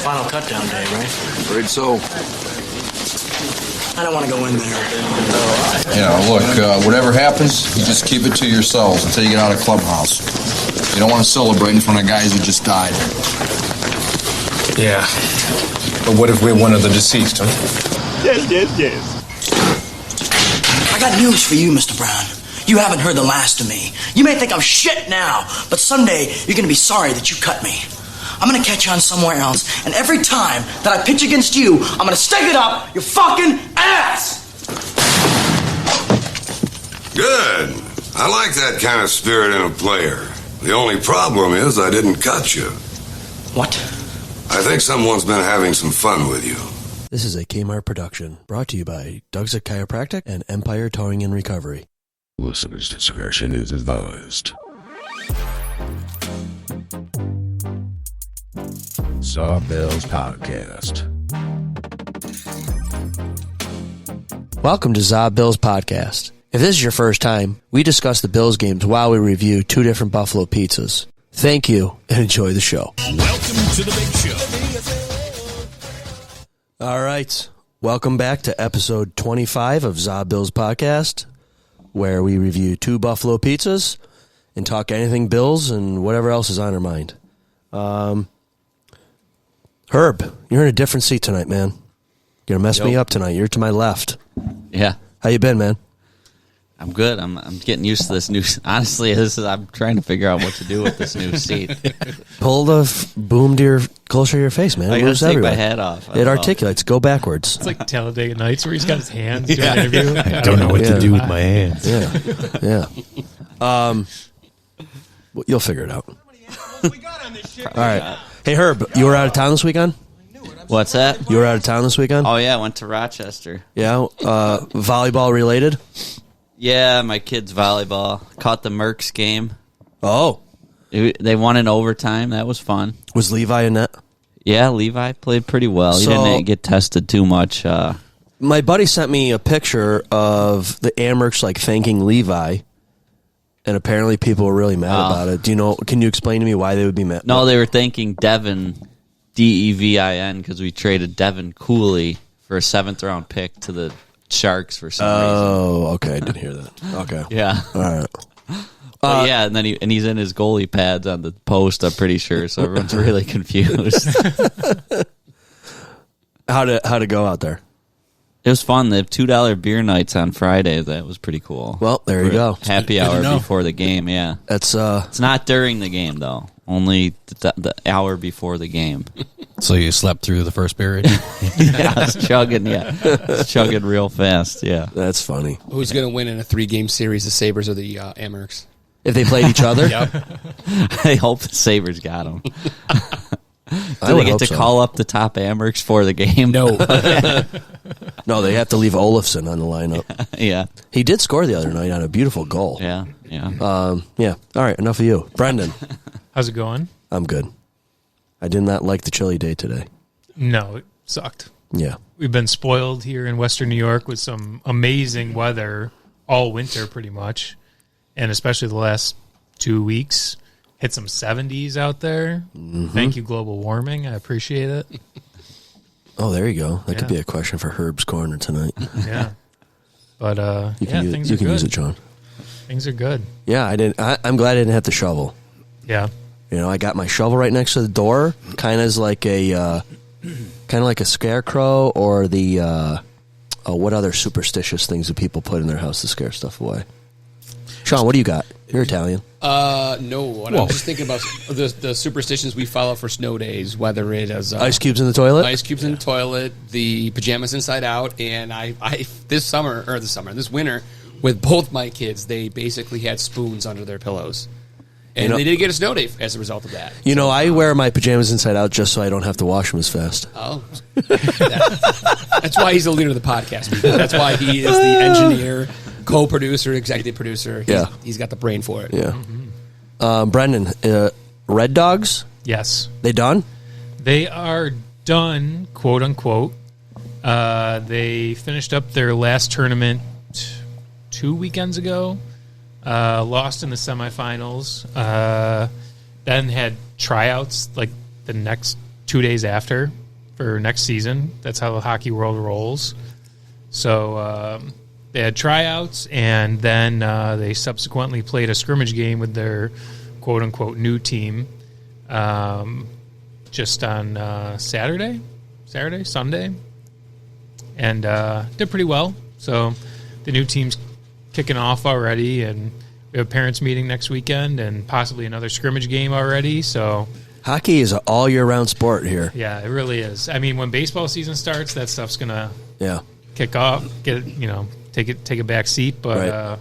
final cutdown day, right? Afraid so. I don't want to go in there. Yeah, look, whatever happens, you just keep it to yourselves until you get out of clubhouse. You don't want to celebrate in front of guys who just died. Yeah. But what if we're one of the deceased, huh? Yes. I got news for you, Mr. Brown. You haven't heard the last of me. You may think I'm shit now, but someday you're going to be sorry that you cut me. I'm going to catch on somewhere else, and every time that I pitch against you, I'm going to stick it up your fucking ass! Good. I like that kind of spirit in a player. The only problem is I didn't cut you. What? I think someone's been having some fun with you. This is a Kmart production, brought to you by Doug's Chiropractic and Empire Towing and Recovery. Listener's discretion is advised. Sawbills Podcast. Welcome to Zob Bills Podcast. If this is your first time, we discuss the Bills games while we review two different Buffalo pizzas. Thank you and enjoy the show. Welcome to the big show. All right. Welcome back to episode 25 of Zob Bills Podcast, where we review two Buffalo pizzas and talk anything Bills and whatever else is on our mind. Herb, you're in a different seat tonight, man. You're going to mess me up tonight. You're to my left. Yeah. How you been, man? I'm good. I'm getting used to this new. Honestly, I'm trying to figure out what to do with this new seat. Pull the boom to closer to your face, man. I It moves gotta take everywhere. my head off. It articulates. Go backwards. It's like Talladega Nights where he's got his hands doing an interview. I don't know what to do with my hands. Yeah. You'll figure it out. All right. Hey, Herb, you were out of town this weekend? What's that? You were out of town this weekend? Oh yeah, I went to Rochester. Yeah. Volleyball related? Yeah, my kids volleyball. Caught the Mercs game. Oh. They won in overtime. That was fun. Was Levi in net? Yeah, Levi played pretty well. He didn't get tested too much. My buddy sent me a picture of the Amherst thanking Levi, and apparently people were really mad about it. Do you know? Can you explain to me why they would be mad? No, they were thanking Devin, Devin, because we traded Devin Cooley for a 7th round pick to the Sharks for some reason. Oh, okay. I didn't hear that. Okay. Yeah. All right. But yeah, and then he's in his goalie pads on the post, I'm pretty sure, so everyone's really confused. How'd it go out there? It was fun. They have $2 beer nights on Friday. That was pretty cool. Well, there you go. Happy hour before the game, yeah. That's It's not during the game, though. Only the hour before the game. So you slept through the first period? Yeah, I was chugging, chugging real fast, yeah. That's funny. Who's going to win in a 3-game series, the Sabres or the Amherst? If they played each other? Yep. I hope the Sabres got them. I they get to call up the top Amherst for the game? No. No, they have to leave Olafson on the lineup. Yeah. He did score the other night on a beautiful goal. Yeah. Yeah. All right, enough of you. Brendan. How's it going? I'm good. I did not like the chilly day today. No, it sucked. Yeah. We've been spoiled here in Western New York with some amazing weather all winter pretty much, and especially the last 2 weeks. Hit some 70s out there. Mm-hmm. Thank you, global warming. I appreciate it. Oh, there you go. That could be a question for Herb's Corner tonight. Yeah. But, things are good. You can use it, John. Things are good. Yeah, I'm glad I didn't have to shovel. Yeah. You know, I got my shovel right next to the door, kind of like a scarecrow or the what other superstitious things do people put in their house to scare stuff away? Sean, what do you got? You're Italian. No. I was just thinking about the superstitions we follow for snow days, whether it is ice cubes in the toilet, in the toilet, the pajamas inside out, and I this winter, with both my kids, they basically had spoons under their pillows. And they did get a snow day as a result of that. You know, I wear my pajamas inside out just so I don't have to wash them as fast. Oh. That's why he's the leader of the podcast. That's why he is the engineer, co-producer, executive producer. He's got the brain for it. Yeah. Mm-hmm. Brendan, Red Dogs? Yes. They done? They are done, quote unquote. They finished up their last tournament 2 weekends ago. Lost in the semifinals. Then had tryouts like the next 2 days after for next season. That's how the hockey world rolls. So they had tryouts, and then they subsequently played a scrimmage game with their quote-unquote new team just on Sunday, and did pretty well. So the new team's kicking off already, and we have a parents meeting next weekend and possibly another scrimmage game already. So hockey is an all year round sport here. yeah, it really is. I mean, when baseball season starts, that stuff's gonna Yeah. kick off, take a back seat. But Right.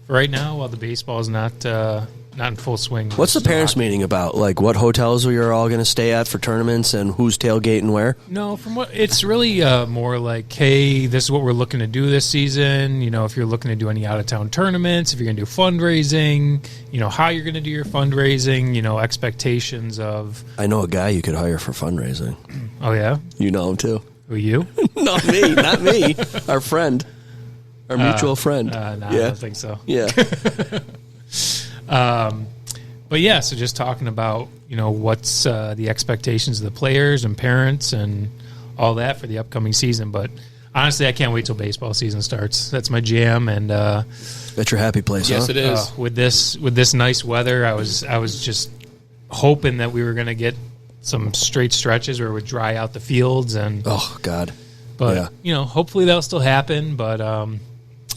for right now, while the baseball is not in full swing, What's the still parents hockey. meeting about? Like what hotels we are all going to stay at for tournaments and who's tailgating where? No, from what it's really more like, hey, this is what we're looking to do this season. If you're looking to do any out of town tournaments, if you're going to do fundraising, how you're going to do your fundraising, expectations of. I know a guy you could hire for fundraising. Oh yeah, You know him too. who you? Not me, not me. Our friend, our mutual friend. No, I yeah, don't think so. yeah. But yeah, so just talking about what's the expectations of the players and parents and all that for the upcoming season. But honestly, I can't wait till baseball season starts. That's my jam, and That's your happy place. Yes, huh? it is. with this nice weather, I was just hoping that we were going to get some straight stretches where it would dry out the fields and. Oh God. But Yeah. hopefully that'll still happen. But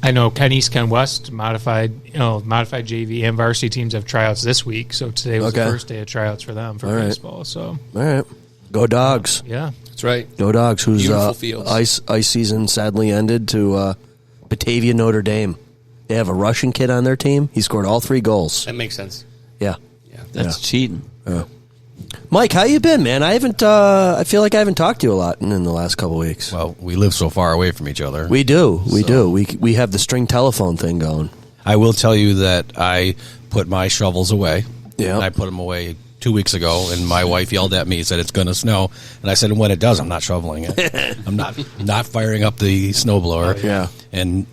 I know Ken East, Ken West, modified JV and varsity teams have tryouts this week. So today was the Okay. first day of tryouts for them for All right. baseball. So All right. Go Dogs. yeah, That's right. Go Dogs. Whose Beautiful fields. ice season sadly ended to Batavia Notre Dame. They have a Russian kid on their team. He scored all 3 goals. That makes sense. Yeah. Yeah. That's cheating. Mike, how you been, man? I haven't. I feel like I haven't talked to you a lot in the last couple of weeks. Well, we live so far away from each other. We do. We have the string telephone thing going. I will tell you that I put my shovels away. Yeah. And I put them away 2 weeks ago, and my wife yelled at me and said it's going to snow. And I said, when it does, I'm not shoveling it. I'm not firing up the snowblower. Yeah. And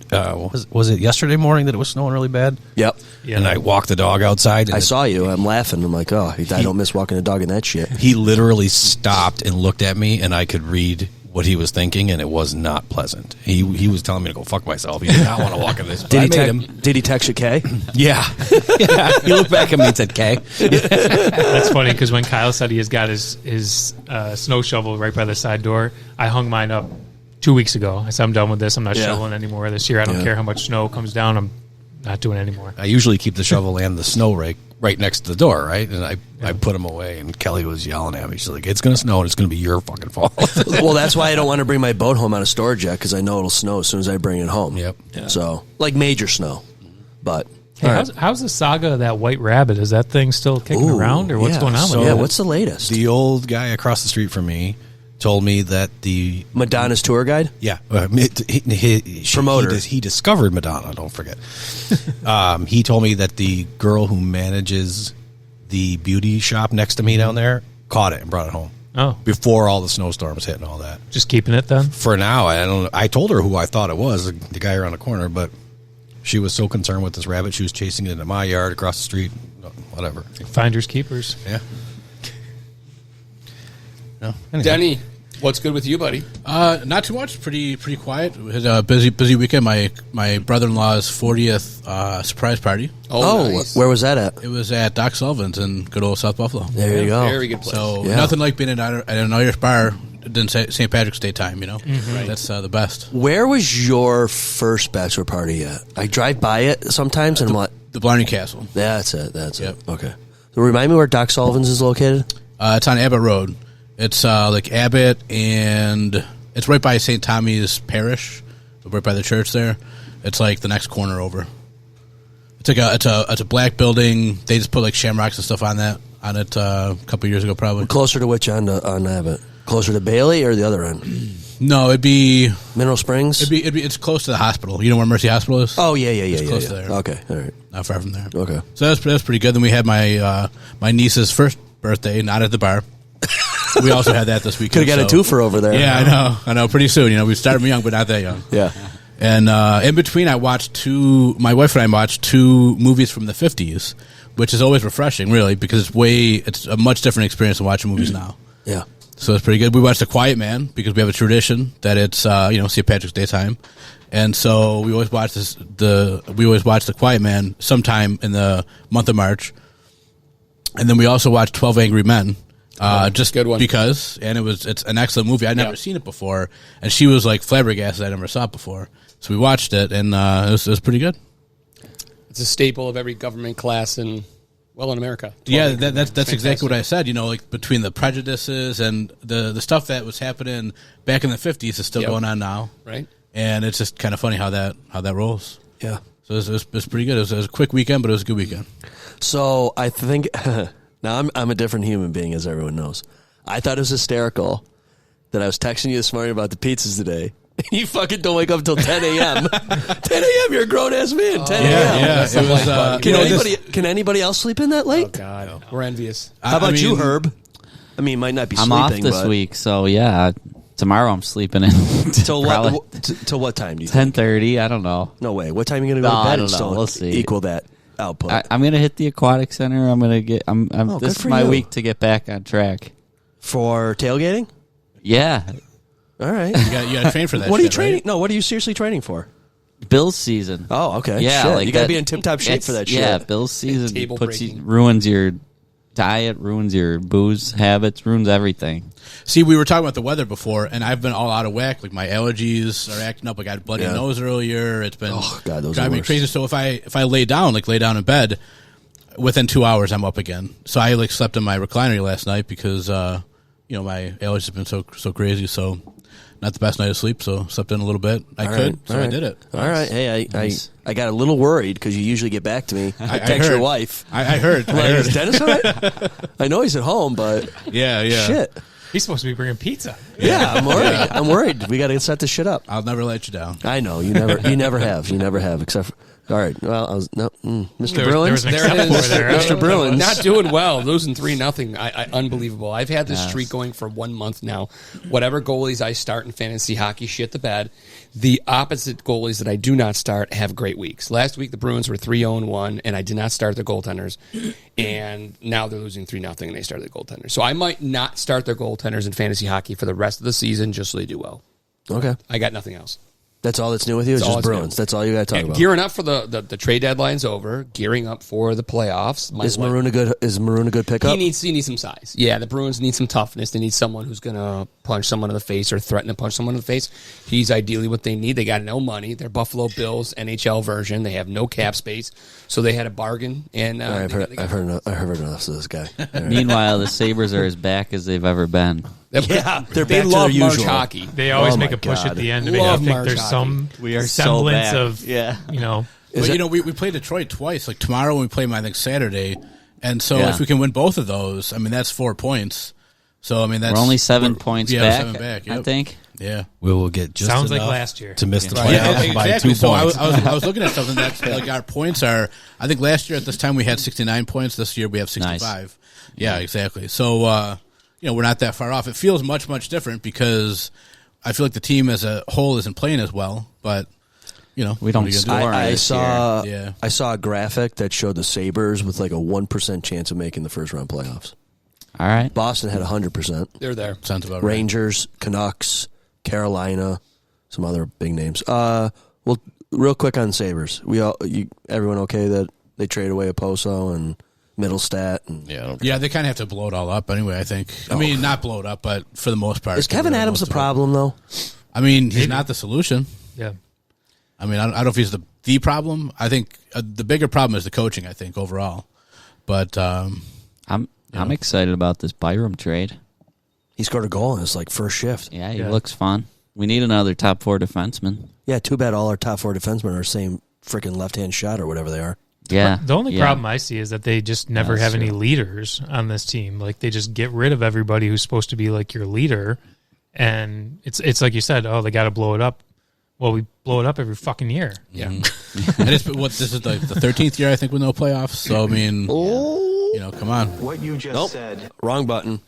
was it yesterday morning that it was snowing really bad? Yep. Yeah. And I walked the dog outside. And I saw you. I'm laughing. I'm like, oh, I don't miss walking a dog in that shit. He literally stopped and looked at me, and I could read what he was thinking, and it was not pleasant. He was telling me to go fuck myself. He did not want to walk in this. But I made him. Did he text you, K? Yeah. Yeah. He looked back at me and said, "K." that's funny because when Kyle said he has got his snow shovel right by the side door, I hung mine up 2 weeks ago. I said I'm done with this. I'm not Yeah. shoveling anymore this year. I don't Yeah. care how much snow comes down. I'm not doing it anymore. I usually keep the shovel and the snow rake right next to the door, right? And I put them away, and Kelly was yelling at me. She's like, "It's going to snow, and it's going to be your fucking fault." Well, that's why I don't want to bring my boat home out of storage yet, because I know it'll snow as soon as I bring it home. Yep. So, like major snow. But Hey, all right. how's the saga of that white rabbit? Is that thing still kicking Ooh, around, or what's yeah. going on So, with yeah, it? what's the latest? The old guy across the street from me told me that the Madonna's tour guide? Promoter. He discovered Madonna. Don't forget. He told me that the girl who manages the beauty shop next to me down there caught it and brought it home Oh, before all the snowstorms hit and all that. just keeping it then? For now, I don't. I told her who I thought it was, the guy around the corner, but she was so concerned with this rabbit, she was chasing it into my yard, across the street, whatever. Finders keepers. Yeah. No, anyway. Denny, what's good with you, buddy? Not too much. Pretty quiet. We had a busy weekend. My brother-in-law's 40th surprise party. Oh, nice. where was that at? It was at Doc Sullivan's in good old South Buffalo. There you go. Very good place. So Yeah. nothing like being at an Irish bar than St. Patrick's Day time. That's the best. Where was your first bachelor party at? I drive by it sometimes, and I'm like, The Blarney Castle. that's it. That's Yep. it. Okay. So remind me where Doc Sullivan's is located? It's on Abbott Road. It's like Abbott, and it's right by St. Tommy's Parish, right by the church there. It's like the next corner over. It's a black building. They just put like shamrocks and stuff on it a couple years ago, probably. Closer to which end on Abbott? Closer to Bailey or the other end? No, it'd be Mineral Springs? it's close to the hospital. You know where Mercy Hospital is? Oh, yeah. It's close yeah. to there. Okay, all right. Not far from there. Okay. So that's pretty good. Then we had my niece's first birthday, not at the bar. We also had that this weekend. Could have got a twofer over there. Yeah, I know. Pretty soon, we started young, but not that young. Yeah. And in between, my wife and I watched 2 movies from the 50s, which is always refreshing, really, because it's a much different experience than watching movies now. Yeah. So it's pretty good. We watched The Quiet Man because we have a tradition that it's St. Patrick's Day time, and so we always watch The Quiet Man sometime in the month of March, and then we also watched 12 Angry Men. Just good one. because, and it's an excellent movie. I'd never seen it before, and she was like flabbergasted. I never saw it before, so we watched it, and it was pretty good. It's a staple of every government class in America. Yeah, that's exactly what I said. Like between the prejudices and the stuff that was happening back in the 50s is still going on now, right? And it's just kind of funny how that rolls. Yeah. So it was pretty good. It was a quick weekend, but it was a good weekend. So I think now I'm a different human being, as everyone knows. I thought it was hysterical that I was texting you this morning about the pizzas today. You fucking don't wake up until 10 a.m. 10 a.m. You're a grown ass man. 10 a.m. Yeah. It was, can anybody else sleep in that late? Oh God, we're envious. How about you, Herb? I mean, might not be. I'm sleeping, off this but week, so yeah. Tomorrow I'm sleeping in. Till what time do you? 10:30. I don't know. No way. What time are you gonna go to bed? I don't and know. still We'll see. Equal that output. I'm gonna hit the aquatic center. I'm gonna get. good This is for my you. week to get back on track. For tailgating. Yeah, All right. you got to train for that. What are you shit, training? right? No. What are you seriously training for? Bill's season. Oh, okay. Yeah, Shit. like you gotta that- be in tip-top shape for that shit. Yeah, Bill's season Table breaking. ruins your diet, ruins your booze habits, ruins everything. See, we were talking about the weather before, and I've been all out of whack. Like my allergies are acting up. I got a bloody nose earlier. It's been Oh, God, those are driving me worse. crazy. So if I lay down in bed, within 2 hours I'm up again. So I slept in my recliner last night because my allergies have been so crazy. So not the best night of sleep. So slept in a little bit. I did it. All right. Hey, I got a little worried because you usually get back to me. I text your heard. wife. I heard. Is Dennis all right? I know he's at home, but Yeah. shit. He's supposed to be bringing pizza. Yeah, I'm worried. I'm worried. We got to set this shit up. I'll never let you down. I know you never. You never have. Except for. All right. Well, Mr. Bruins. There was an except for there. Mr. Bruins. Not doing well, losing 3-0. Unbelievable. I've had this streak going for 1 month now. Whatever goalies I start in fantasy hockey shit the bed. The opposite goalies that I do not start have great weeks. Last week the Bruins were 3-0-1, and I did not start the goaltenders. And now they're losing 3-0, and they started the goaltenders. So I might not start their goaltenders in fantasy hockey for the rest of the season, just so they do well. Okay. I got nothing else. That's all that's new with you. It's That's all just that's Bruins. new. That's all you got to talk And about. gearing up for the trade deadline's over. Gearing up for the playoffs. Is Maroon a good pickup? He needs some size. Yeah, the Bruins need some toughness. They need someone who's going to punch someone in the face or threaten to punch someone in the face. He's ideally what they need. They got no money. They're Buffalo Bills NHL version. They have no cap space, so they had a bargain. And I've heard enough of this guy. All right. Meanwhile, the Sabres are as back as they've ever been. Yeah, they're they back to love their March usual. hockey. They always Oh make my a push God. at the end to make Love I think March there's hockey. some We are so semblance back. of Yeah. We play Detroit twice. Like tomorrow we play them, I think Saturday, and so Yeah. if we can win both of those, I mean that's 4 points. So I mean that's We're only 7 points yeah, back. 7 back. I Yep. think. Yeah. We will get just Sounds like enough last year. to miss the Right. playoffs Yeah, by exactly. 2 So points. I was looking at something that's like our points are. I think last year at this time we had 69 points. This year we have 65. Yeah, exactly. So we're not that far off. It feels much different because I feel like the team as a whole isn't playing as well. But we don't what are you gonna do? score I this saw. year. Yeah. I saw a graphic that showed the Sabres with like a 1% chance of making the first round playoffs. All right. Boston had 100%. They're there. Sounds about right. Rangers, Canucks, Carolina, some other big names. Well, real quick on Sabres. Everyone okay that they trade away Oposo and Middlestat? And Yeah, they kind of have to blow it all up anyway. I think. I mean, not blow it up, but for the most part, Is Kevin Adams a problem though? I mean, he's not the solution. Yeah. I mean, I don't know if he's the problem. I think the bigger problem is the coaching. I think overall, but I'm excited about this Byram trade. He scored a goal in his first shift. Yeah, he looks fun. We need another top 4 defenseman. Yeah, too bad all our top 4 defensemen are same freaking left-hand shot or whatever they are. Yeah. The only yeah. problem I see is that they just never That's have any true. leaders on this team. Like they just get rid of everybody who's supposed to be like your leader, and it's like you said. Oh, they got to blow it up. Well, we blow it up every fucking year. yeah. And it's this is the 13th year I think with no playoffs. So I mean, come on. What you just said. Wrong button.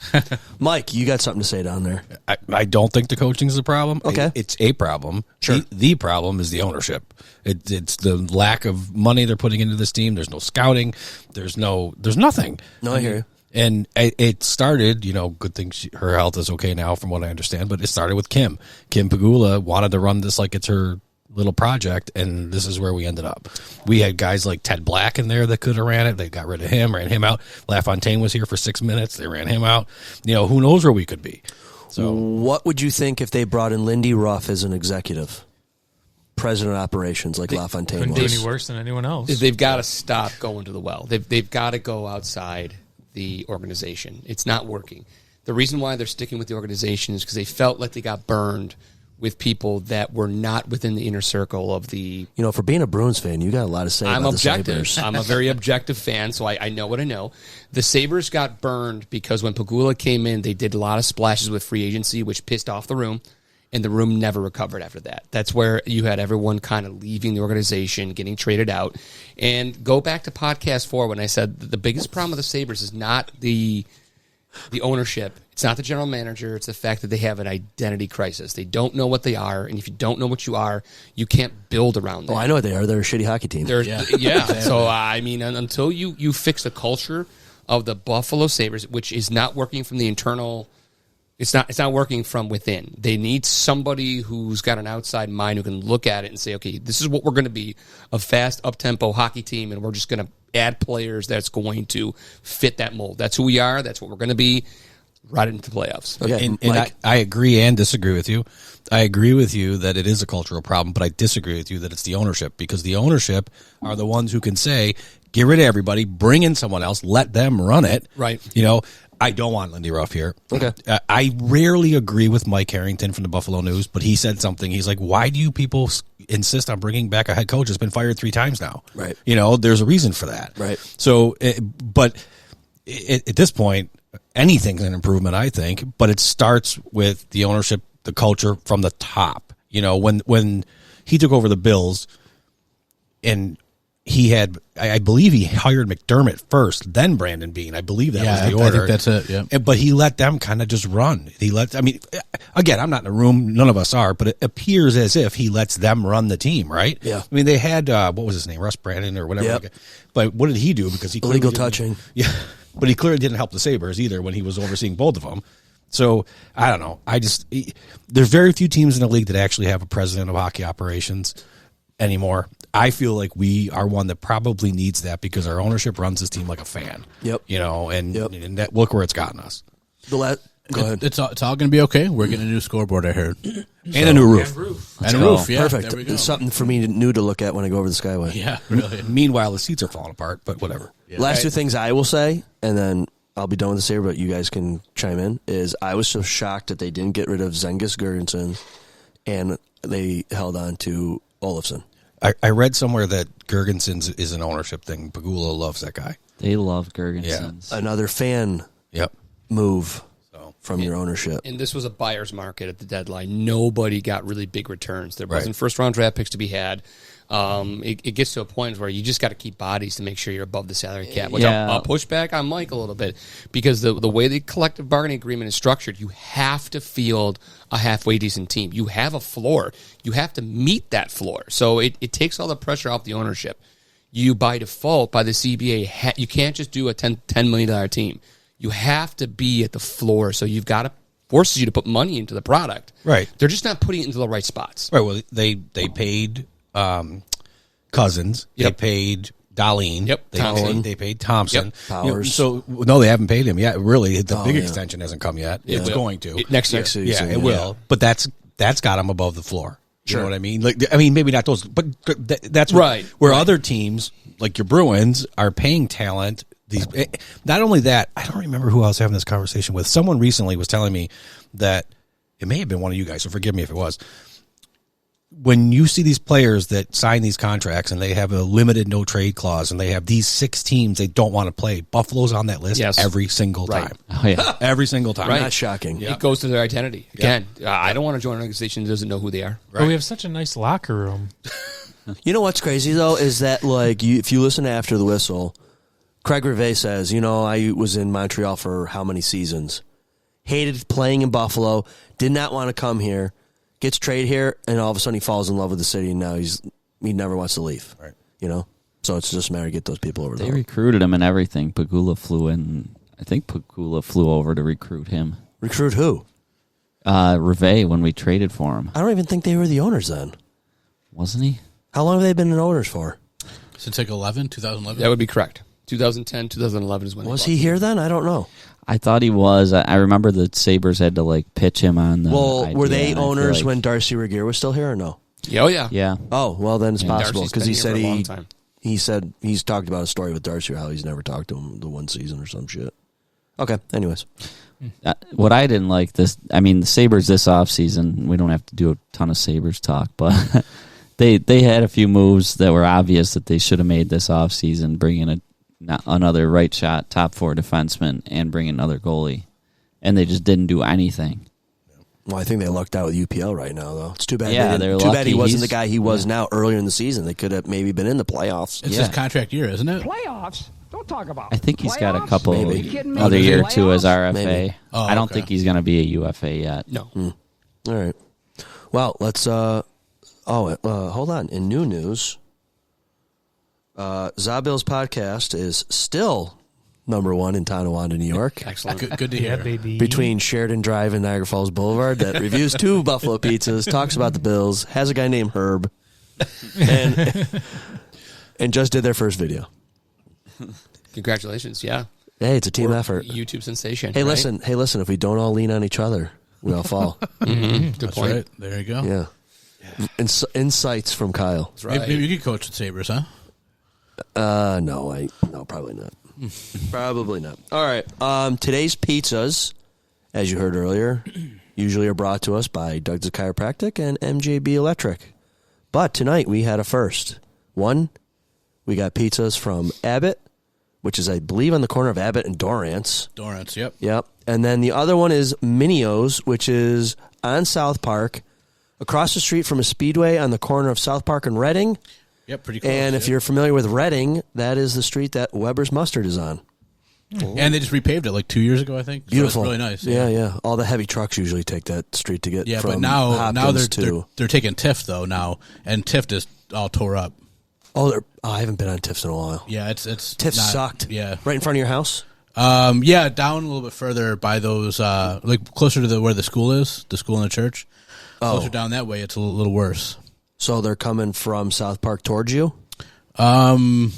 Mike, you got something to say down there. I don't think the coaching is a problem. Okay. It's a problem. Sure. The problem is the ownership. It's the lack of money they're putting into this team. There's no scouting. There's nothing. No, I hear you. And it started, good thing her health is okay now from what I understand, but it started with Kim. Kim Pegula wanted to run this like it's her little project, and this is where we ended up. We had guys like Ted Black in there that could have ran it. They got rid of him, ran him out. LaFontaine was here for 6 minutes. They ran him out. Who knows where we could be. So, what would you think if they brought in Lindy Ruff as an executive? President of operations like LaFontaine Couldn't do was. any worse than anyone else. They've got to stop going to the well. They've got to go outside the organization. It's not working. The reason why they're sticking with the organization is because they felt like they got burned with people that were not within the inner circle of the... For being a Bruins fan, you got a lot to say I'm about objective. the Sabres. I'm a very objective fan, so I know what I know. The Sabres got burned because when Pegula came in, they did a lot of splashes with free agency, which pissed off the room, and the room never recovered after that. That's where you had everyone kind of leaving the organization, getting traded out. And go back to podcast 4 when I said the biggest problem with the Sabres is not the ownership. It's not the general manager. It's the fact that they have an identity crisis. They don't know what they are, and if you don't know what you are, you can't build around them. Oh, I know what they are. They're a shitty hockey team. Yeah. So, until you fix the culture of the Buffalo Sabres, which is not working from the internal... It's not working from within. They need somebody who's got an outside mind who can look at it and say, okay, this is what we're going to be, a fast, up-tempo hockey team, and we're just going to add players that's going to fit that mold. That's who we are. That's what we're going to be right into the playoffs. Okay, and I agree and disagree with you. I agree with you that it is a cultural problem, but I disagree with you that it's the ownership, because the ownership are the ones who can say, get rid of everybody, bring in someone else, let them run it. Right. I don't want Lindy Ruff here. Okay. I rarely agree with Mike Harrington from the Buffalo News, but he said something. He's like, why do you people insist on bringing back a head coach that's been fired 3 times now? Right. There's a reason for that. Right. So, but at this point, anything's an improvement, I think, but it starts with the ownership, the culture from the top. When he took over the Bills and he had, I believe he hired McDermott first, then Brandon Beane. I believe that was the order. I think that's it, yeah. But he let them kind of just run. Again, I'm not in the room, none of us are, but it appears as if he lets them run the team, right? Yeah. They had, what was his name, Russ Brandon or whatever. Yep. But what did he do? Because he illegal touching. Yeah, but he clearly didn't help the Sabres either when he was overseeing both of them. So, I don't know. There's very few teams in the league that actually have a president of hockey operations anymore. I feel like we are one that probably needs that because our ownership runs this team like a fan. Yep. And that, look where it's gotten us. Go ahead. It's all going to be okay. We're getting a new scoreboard, I heard. And a new roof. And a roof, yeah. Perfect. There we go. It's something for me new to look at when I go over the Skyway. Yeah, really. Meanwhile, the seats are falling apart, but whatever. Yeah. Last 2 things I will say, and then I'll be done with this here, but you guys can chime in, is I was so shocked that they didn't get rid of Zengus Girgensson and they held on to Olofsson. I read somewhere that Girgensson is an ownership thing. Pegula loves that guy. They love Girgensons. Another fan move from your ownership. And this was a buyer's market at the deadline. Nobody got really big returns. There wasn't first-round draft picks to be had. It gets to a point where you just got to keep bodies to make sure you're above the salary cap. Which I'll push back on Mike a little bit because the way the collective bargaining agreement is structured, you have to field a halfway decent team. You have a floor. You have to meet that floor. So it takes all the pressure off the ownership. You, by default, by the CBA, you can't just do a $10 million team. You have to be at the floor. So you've got to forces you to put money into the product. Right. They're just not putting it into the right spots. Right. Well, they paid Cousins. Yep. They paid Dahlin. Yep. They paid Thompson. Yep. Powers. No, they haven't paid him yet. Really, the big extension hasn't come yet. It It's will. going to Next year. season. Yeah, it will. But that's got him above the floor. You know what I mean? Maybe not those, but that's Right. where other teams like your Bruins are paying talent. Not only that, I don't remember who I was having this conversation with. Someone recently was telling me that it may have been one of you guys, so forgive me if it was. When you see these players that sign these contracts and they have a limited no trade clause and they have these 6 teams they don't want to play, Buffalo's on that list every single time. Oh, yeah. Every single time. Not shocking. It goes to their identity. Again, I don't want to join an organization that doesn't know who they are. But we have such a nice locker room. You know what's crazy, though, is that if you listen to After the Whistle, Craig Rivet says, I was in Montreal for how many seasons? Hated playing in Buffalo, did not want to come here, gets traded here, and all of a sudden he falls in love with the city, and now he never wants to leave. Right. So it's just a matter of get those people over They there. recruited him and everything. Pegula flew in. I think Pakula flew over to recruit him. Recruit who? Reve when we traded for him. I don't even think they were the owners then. Wasn't he? How long have they been in owners for? Since like 2011? That would be correct. 2010, 2011 is when Was he here then? I don't know. I thought he was. I remember the Sabres had to like pitch him on the. Well, idea, were they and I feel owners like- when Darcy Regier was still here or no? Oh, yeah. Yeah. Oh, well, then it's Yeah. possible Darcy's because been he here said for a long time. he said he's talked about a story with Darcy how he's never talked to him the one season or some shit. Okay, anyways. What I didn't like the Sabres this offseason, we don't have to do a ton of Sabres talk, but they had a few moves that were obvious that they should have made this offseason, bringing another right shot, top 4 defenseman, and bring another goalie. And they just didn't do anything. Well, I think they lucked out with UPL right now, though. It's too bad. Yeah, they they're too bad he lucky. wasn't the He's- guy he was now earlier in the season. They could have maybe been in the playoffs. It's his contract year, isn't it? Playoffs? Don't talk about I think he's got a playoffs? couple Are you kidding me? other year or Playoffs? two as RFA. Maybe. Oh, I don't okay. think he's going to be a UFA yet. No. All right. Well, let's. Hold on. In new news, Zabil's podcast is still number 1 in Tonawanda, New York. Excellent. Good to hear. Yeah, baby. Between Sheridan Drive and Niagara Falls Boulevard, that reviews 2 Buffalo pizzas, talks about the Bills, has a guy named Herb, and just did their first video. Congratulations. Yeah. Hey, it's a team We're effort. YouTube sensation. Hey, right? listen. If we don't all lean on each other, we all fall. Good That's point. right. There you go. Yeah. Insights from Kyle. That's right. Maybe you could coach the Sabres, huh? No, probably not. Probably not. All right. Today's pizzas, as you heard earlier, usually are brought to us by Doug's Chiropractic and MJB Electric. But tonight we had a first. One, we got pizzas from Abbott, which is, I believe, on the corner of Abbott and Dorrance. Dorrance, yep. Yep. And then the other one is Minio's, which is on South Park, across the street from a speedway on the corner of South Park and Reading. Yep, pretty close. And if yep. you're familiar with Reading, that is the street that Weber's Mustard is on. And they just repaved it like 2 years ago, I think. Beautiful. So it's really nice. Yeah. All the heavy trucks usually take that street to get Yeah, from but now Hopkins they're taking TIFF though now, and TIFF is all tore up. I haven't been on TIFFs in a while. Yeah, it's TIFF not- sucked. Yeah, Right in front of your house? yeah, down a little bit further by those, like closer to where the school is, the school and the church. Closer down that way, it's a little worse. So they're coming from South Park towards you? No,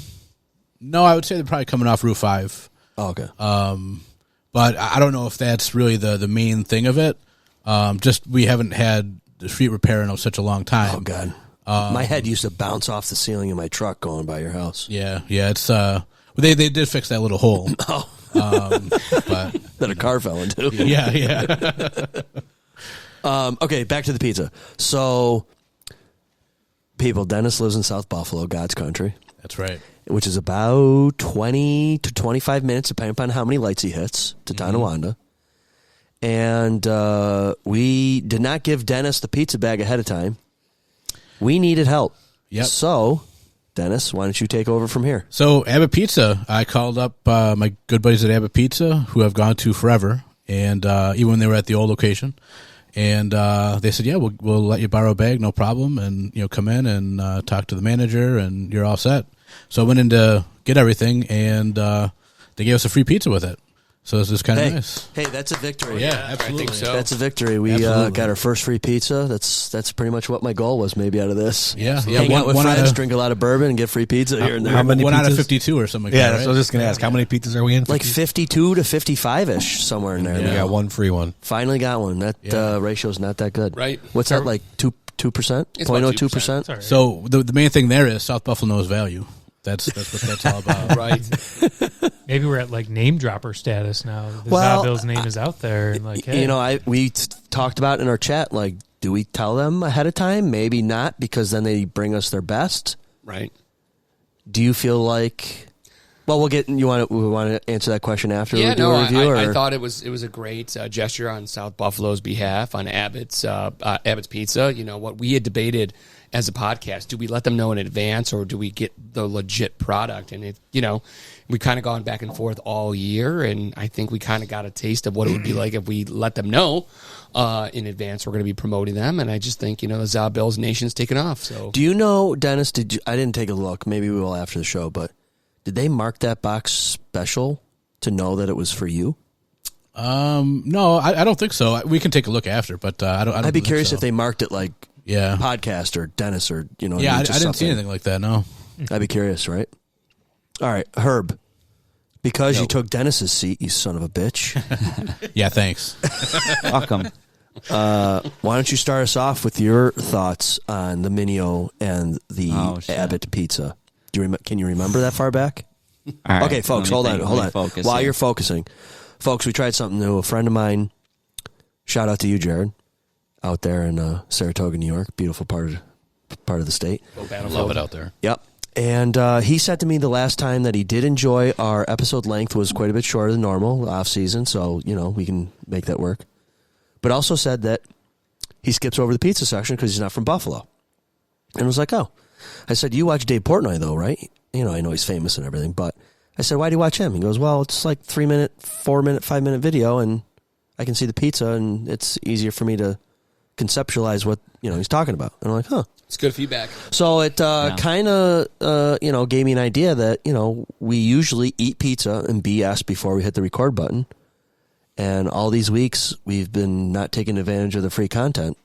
I would say they're probably coming off Route 5. Oh, okay. But I don't know if that's really the main thing of it. Just we haven't had the street repair in such a long time. Oh, God. My head used to bounce off the ceiling in my truck going by your house. Yeah, it's they did fix that little hole. Oh. But That a car fell into. yeah. Okay, back to the pizza. So, people, Dennis lives in South Buffalo, God's country, That's right. which is about 20 to 25 minutes, depending upon how many lights he hits, to Tonawanda. And we did not give Dennis the pizza bag ahead of time. We needed help. Yep. So, Dennis, why don't you take over from here? So Abbott Pizza, I called up my good buddies at Abbott Pizza, who I've gone to forever, and even when they were at the old location, and they said, "Yeah, we'll let you borrow a bag, no problem, and come in and talk to the manager, and you're all set." So I went in to get everything, and they gave us a free pizza with it. So this is kind of nice. Hey, that's a victory. Yeah, absolutely. I think so. That's a victory. We Absolutely. got our first free pizza. That's pretty much what my goal was. Maybe out of this, Yeah. hang out with friends, drink a lot of bourbon, and get free pizza here and there. How many One out of pizzas? 52 or something like Yeah, that, so I was just going to ask, how many pizzas are we in? Like 52 to 55-ish, somewhere in there. We got one free one. Finally got one. That ratio's not that good. Right. What's that, like 2%? It's about 0.02%? Sorry. So the main thing there is South Buffalo knows value. That's what that's all about. Right. Maybe we're at like name dropper status now. The Well, Zabil's name is out there. And like, hey, We talked about in our chat, like, do we tell them ahead of time? Maybe not, because then they bring us their best. Right. Do you feel like... Well, we want to answer that question after Yeah, we do no, a review? I or? thought it was a great gesture on South Buffalo's behalf, on Abbott's Pizza. What we had debated as a podcast: do we let them know in advance, or do we get the legit product? And we kind of gone back and forth all year, and I think we kind of got a taste of what it would be like if we let them know in advance we're going to be promoting them. And I just think the Zabil's Nation's taken off. So Do you know, Dennis? I didn't take a look. Maybe we will after the show, but did they mark that box special to know that it was for you? No, I don't think so. We can take a look after, but I don't. I'd be think curious so. if they marked it like podcast or Dennis or Yeah, I didn't see anything like that. No, I'd be curious, right? All right, Herb. Because you took Dennis's seat, you son of a bitch. Yeah, thanks. Welcome. Why don't you start us off with your thoughts on the Minio and the Abbott pizza? Can you remember that far back? All right, okay, folks, hold on. While you're focusing, folks, we tried something new. A friend of mine, shout out to you, Jared, out there in Saratoga, New York, beautiful part of the state. Love it out there. Yep. And he said to me the last time that he did enjoy our episode length was quite a bit shorter than normal, off season, so, we can make that work. But also said that he skips over the pizza section because he's not from Buffalo. And I was like, oh. I said, you watch Dave Portnoy, though, right? I know he's famous and everything, but I said, why do you watch him? He goes, well, it's like 3-minute, 4-minute, 5-minute video, and I can see the pizza, and it's easier for me to conceptualize what, he's talking about. And I'm like, huh. It's good feedback. So it kind of, gave me an idea that, we usually eat pizza and BS before we hit the record button. And all these weeks, we've been not taking advantage of the free content.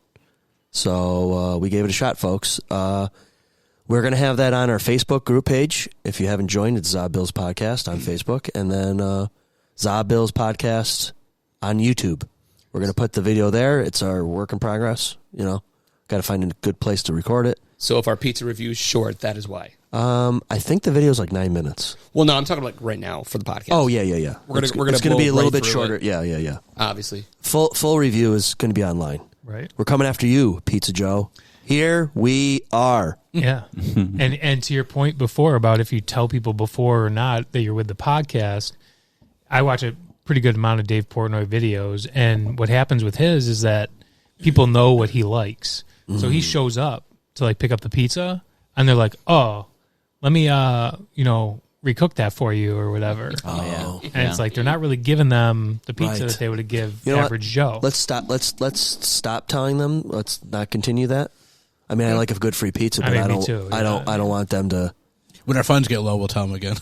So we gave it a shot, folks. We're going to have that on our Facebook group page. If you haven't joined, it's Zob Bills Podcast on Facebook. And then Zob Bills Podcast on YouTube. We're going to put the video there. It's our work in progress, Got to find a good place to record it. So if our pizza review is short, that is why. I think the video is like 9 minutes. Well, no, I'm talking like right now for the podcast. Oh, yeah. It's going to be a little bit shorter. It. Yeah. Obviously. Full review is going to be online. Right. We're coming after you, Pizza Joe. Here we are. Yeah. and to your point before about if you tell people before or not that you're with the podcast, I watch a pretty good amount of Dave Portnoy videos, and what happens with his is that people know what he likes. So he shows up to like pick up the pizza, and they're like, "Oh, let me recook that for you or whatever." Oh, and it's like they're not really giving them the pizza that they would give average Joe. Let's stop telling them. Let's not continue that. I mean, I like a good free pizza, but I don't. Me too, I don't want them to. When our funds get low, we'll tell them again.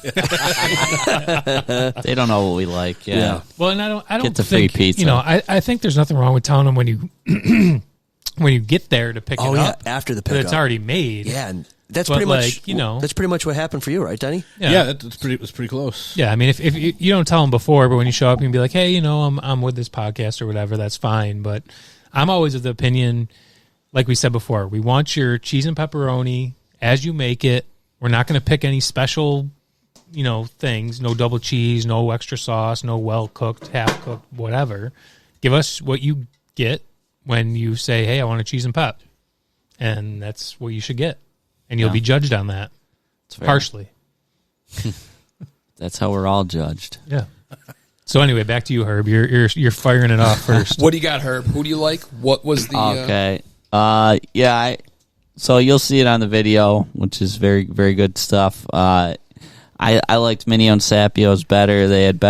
They don't know what we like. Yeah. Well, and I don't get the think, free pizza. I think there's nothing wrong with telling them when you when you get there to pick it up. After the pickup. pickup. It's already made. Yeah, and that's pretty much that's pretty much what happened for you, right, Denny? Yeah, it's pretty close. Yeah, I mean, if you don't tell them before, but when you show up and be like, hey, I'm with this podcast or whatever, that's fine. But I'm always of the opinion, like we said before, we want your cheese and pepperoni as you make it. We're not going to pick any special, things. No double cheese, no extra sauce, no well-cooked, half-cooked, whatever. Give us what you get when you say, hey, I want a cheese and pep. And that's what you should get. And you'll be judged on that. Harshly. That's how we're all judged. Yeah. So anyway, back to you, Herb. You're firing it off first. What do you got, Herb? Who do you like? What was the... Okay. So you'll see it on the video, which is very, very good stuff. I liked Minio and Sapio's better. They had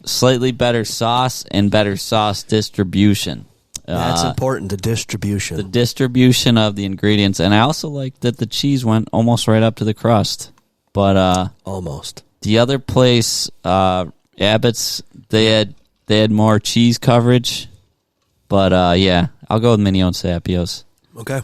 slightly better sauce and better sauce distribution. That's important, the distribution. The distribution of the ingredients. And I also liked that the cheese went almost right up to the crust. But almost. The other place, Abbott's, they had more cheese coverage. But I'll go with Minio and Sapio's. Okay.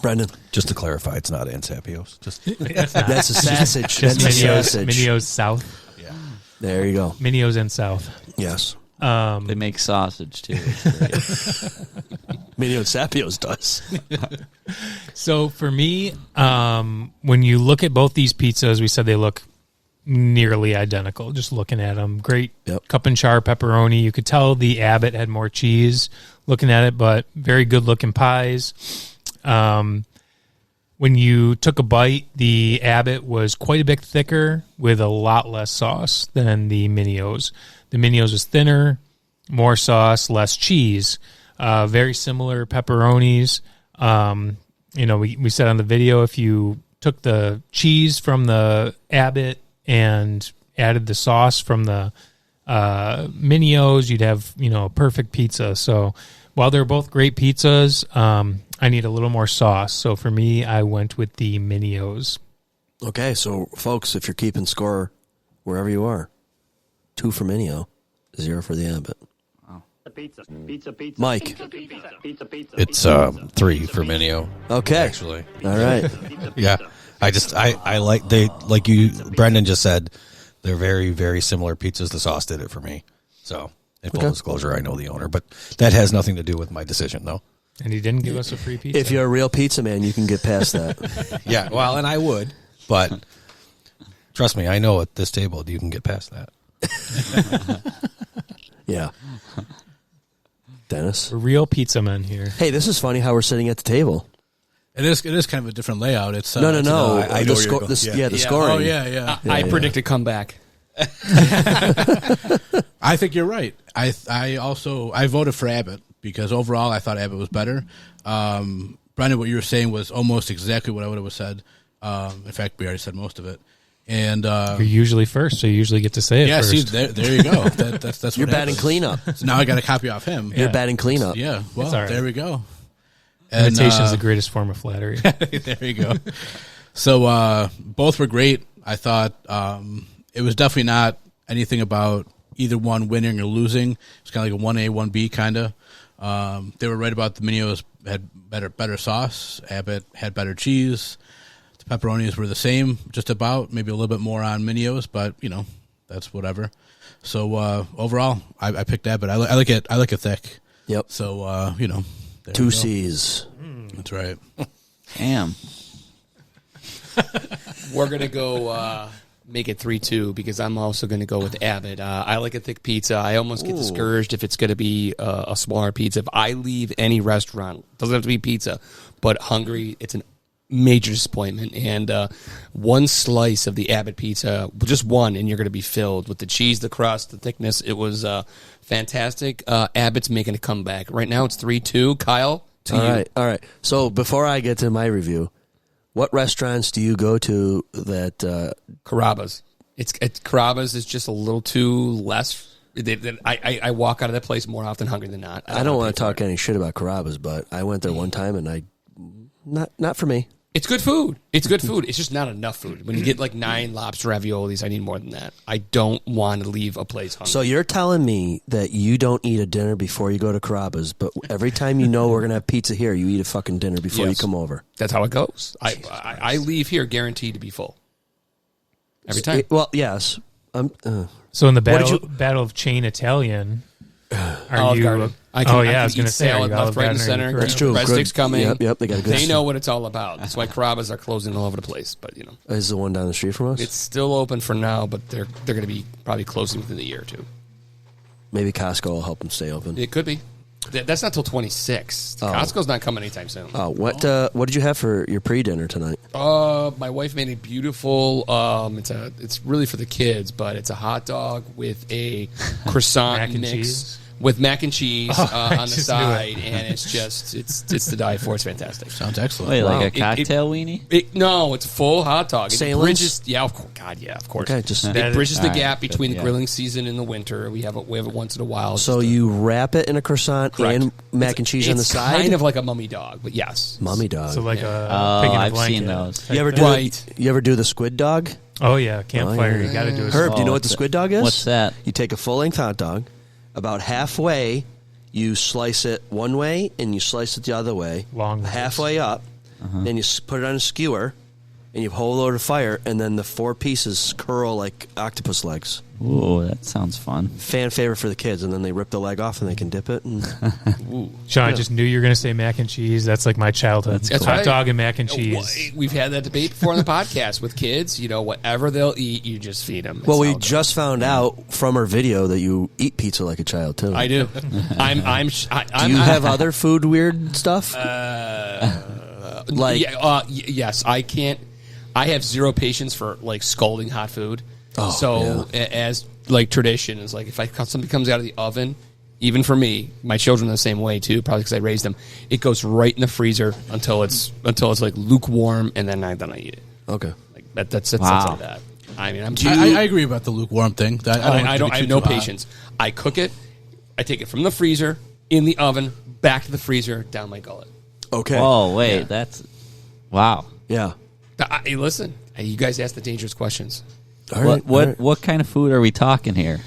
Brendan. Just to clarify, it's not Ansapios. That's a sausage. Just That's a sausage. Minio's South. Yeah. There you go. Minio's in South. Yes. They make sausage too. Minio Sapio's does. So for me, when you look at both these pizzas, we said they look nearly identical. Just looking at them, great cup and char pepperoni. You could tell the Abbott had more cheese. Looking at it, but very good looking pies. When you took a bite, the Abbott was quite a bit thicker with a lot less sauce than the Minio's. The Minio's was thinner, more sauce, less cheese. Very similar pepperonis. We said on the video, if you took the cheese from the Abbott and added the sauce from the Minio's, you'd have a perfect pizza. So while they're both great pizzas, I need a little more sauce. So for me, I went with the Minio's. Okay, so folks, if you're keeping score wherever you are, 2 for Minio, 0 for the Abbott. Mike. It's 3 for Minio. Okay. Actually. All right. Yeah. I like you, Brendan just said, they're very, very similar pizzas. The sauce did it for me. So, in full disclosure, I know the owner, but that has nothing to do with my decision, though. And he didn't give us a free pizza. If you're a real pizza man, you can get past that. Yeah, well, and I would, but trust me, I know at this table you can get past that. Yeah. Dennis? We're real pizza men here. Hey, this is funny how we're sitting at the table. It is kind of a different layout. It's No. I know where you're going. The scoring. Oh, yeah. I predicted comeback. I think you're right. I voted for Abbott because overall I thought Abbott was better. Brendan, what you were saying was almost exactly what I would have said. In fact, we already said most of it. And you're usually first, so you usually get to say it first. See, there you go. That's what You're batting happens. cleanup. So now I got a copy off him. You're batting cleanup. Yeah, well, It's all right. there we go. Imitation is the greatest form of flattery. There you go. So both were great. I thought it was definitely not anything about either one winning or losing. It's kind of like a 1A, 1B kind of. They were right about the Minios had better sauce. Abbott had better cheese. The pepperonis were the same, just about, maybe a little bit more on Minios, but that's whatever. So overall, I picked Abbott. I like it thick. Yep. So there 2 we go. C's. That's right. Damn. We're going to go make it 3-2 because I'm also going to go with Abbott. I like a thick pizza. I almost get discouraged if it's going to be a smaller pizza. If I leave any restaurant, doesn't have to be pizza, but hungry, it's an major disappointment. And one slice of the Abbott pizza, just one, and you're going to be filled with the cheese, the crust, the thickness. It was fantastic. Abbott's making a comeback. Right now it's 3-2. Kyle, to you. All right. So before I get to my review, what restaurants do you go to that... Carrabba's. It's Carrabba's is just a little too less... I walk out of that place more often hungry than not. I don't want to talk any shit about Carrabba's, but I went there one time and not for me. It's good food. It's good food. It's just not enough food. When you get like 9 lobster raviolis, I need more than that. I don't want to leave a place hungry. So you're telling me that you don't eat a dinner before you go to Carrabba's, but every time you know we're going to have pizza here, you eat a fucking dinner before you come over. That's how it goes. I leave here guaranteed to be full. Every time. Well, yes. So in the battle of Chain Italian, are you... Garden. I was going to say, salad left, right, and center. That's true. Breadsticks coming. Yep, they got a good. They know what it's all about. That's why Carrabba's are closing all over the place. But is the one down the street from us? It's still open for now, but they're going to be probably closing within the year or two. Maybe Costco will help them stay open. It could be. That's not till 26. Costco's not coming anytime soon. What did you have for your pre-dinner tonight? My wife made a beautiful. It's really for the kids, but it's a hot dog with a croissant Mac and mix. cheese? With mac and cheese on the just side, and it's to die for. It's fantastic. Sounds excellent. Wait, like a cocktail weenie? No, it's a full hot dog. It Salem's? bridges, yeah, of course. God, yeah, of course. Okay, just it bridges the All right, gap between good, the yeah. grilling season and the winter. We have it once in a while. It's so just you wrap it in a croissant Correct. and mac and cheese on the side. It's kind of like a mummy dog, but yes, Mummy dog. So like Oh, a pig in a I've blanket seen those. type you ever thing? do you ever do the squid dog? Oh yeah, campfire. Oh, yeah. You got to do a Herb, do you know Oh, what the squid dog is? What's that? You take a full-length hot dog, about halfway, you slice it one way and you slice it the other way. Long ways. halfway up, then you put it on a skewer, and you hold it over the fire, and then the 4 pieces curl like octopus legs. Ooh, that sounds fun. Fan favorite for the kids, and then they rip the leg off and they can dip it. And Sean, I just knew you were going to say mac and cheese. That's like my childhood. That's hot right. dog and mac and cheese. We've had that debate before on the podcast with kids. Whatever they'll eat, you just feed them. well, we just found out from our video that you eat pizza like a child too. I do. Do you have other food weird stuff? Yes, I can't. I have zero patience for like scalding hot food. As like tradition is like if something comes out of the oven, even for me, my children are the same way too. Probably because I raised them. It goes right in the freezer until it's like lukewarm, and then I eat it. Okay, like that's Wow. like that. I mean, I agree about the lukewarm thing. I have no patience. I cook it. I take it from the freezer in the oven, back to the freezer, down my gullet. Okay. Oh, wait, that's... Wow. Yeah. Hey, listen, you guys ask the dangerous questions. All right. What kind of food are we talking here?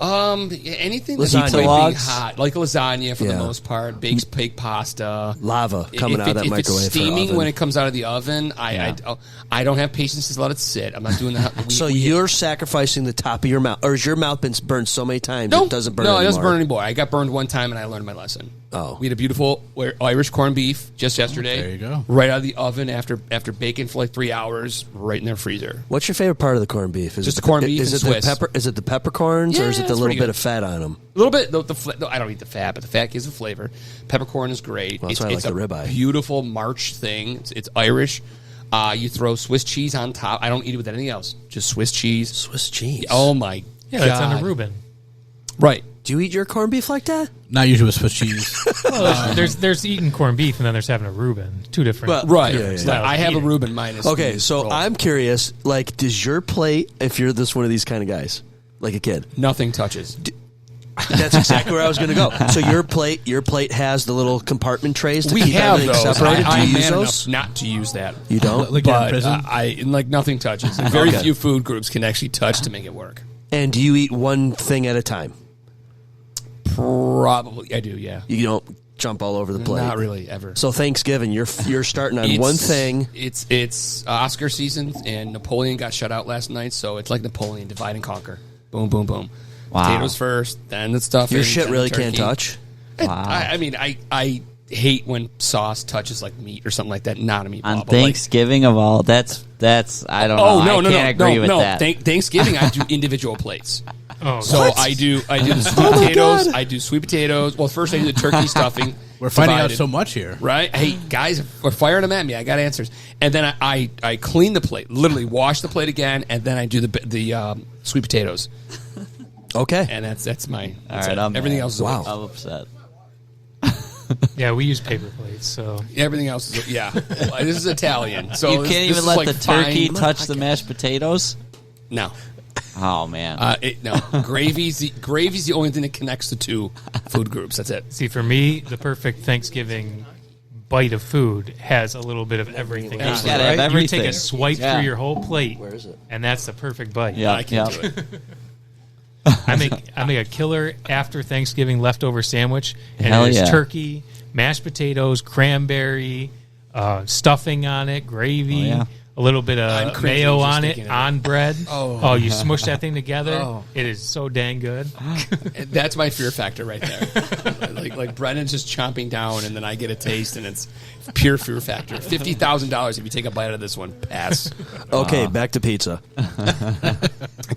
Anything that's Lasagna. being Logs? hot, like lasagna for Yeah. the most part, baked pasta, Lava coming out of that if microwave. it's or steaming oven. when it comes out of the oven, I don't have patience to let it sit. I'm not doing that. So you're sacrificing the top of your mouth, or has your mouth been burned so many times it doesn't burn No, anymore? it doesn't burn anymore. I got burned one time and I learned my lesson. Oh. We had a beautiful Irish corned beef just yesterday. there you go. Right out of the oven after baking for like 3 hours, right in their freezer. What's your favorite part of the corned beef? Is Just it the corned beef Is and it Swiss. the pepper? Is it the peppercorns, or is it the it's little pretty bit good. of fat on them? A little bit. No, I don't eat the fat, but the fat gives the flavor. Peppercorn is great. Well, that's why I like it's the a ribeye. beautiful March thing. It's Irish. You throw Swiss cheese on top. I don't eat it with anything else. Just Swiss cheese. Swiss cheese. Oh my Yeah, god! that's on a Reuben. Right. Do you eat your corned beef like that? Not usually with Swiss cheese. Well, there's eating corned beef, and then there's having a Reuben. Two different. Right. styles I have a of eating. Reuben minus. Okay, the so roll. I'm curious. Like, does your plate, if you're this one of these kind of guys, like a kid, nothing touches. that's exactly where I was going to go. So your plate has the little compartment trays to We keep have everything those. separated. Do I'm you use man those? enough not to use that. You don't? Like you're in But prison? I like nothing touches. And very Okay. few food groups can actually touch to make it work. And do you eat one thing at a time? Probably, I do. Yeah. You don't jump all over the plate. Not really ever. So Thanksgiving, you're starting on one thing. It's Oscar season, and Napoleon got shut out last night, so it's like Napoleon, divide and conquer. Boom, boom, boom. Wow. Potatoes first, then the stuffing. Your shit then really the can't turkey. touch. Wow. I mean, I hate when sauce touches like meat or something like that. Not a meatball. On but like, Thanksgiving of all, that's I don't know. oh no, I no, can't no, agree no, with no. that. Thanksgiving, I do individual plates. Oh, So I do the sweet potatoes. I do sweet potatoes. Well, first I do the turkey stuffing. We're finding out divided. so much here. Right? Hey, guys, we're firing them at me. I got answers. And then I clean the plate, literally wash the plate again, and then I do the sweet potatoes. Okay. And that's all it. right, I'm Everything mad. else is Wow. I'm upset. yeah, we use paper plates. So Everything else is yeah. Well, this is Italian, so You this- can't this even is let like the turkey fine- touch the mashed potatoes. No, Oh man. no. Gravy's the only thing that connects the two food groups. That's it. see, for me, the perfect Thanksgiving bite of food has a little bit of everything. You on it, gotta have right? everything. You take a swipe Yeah. through your whole plate. Where is it? And that's the perfect bite. yeah, I can't yeah. do it. I make a killer after Thanksgiving leftover sandwich, and Hell it is yeah. turkey, mashed potatoes, cranberry, stuffing on it, gravy, Oh, yeah. a little bit I'm of cringing mayo just on it, thinking of it. on bread. Oh. You smush that thing together. Oh. It is so dang good. That's my fear factor right there. like Brennan's just chomping down, and then I get a taste, and it's pure fear factor. $50,000 if you take a bite out of this one. Pass. Okay, back to pizza.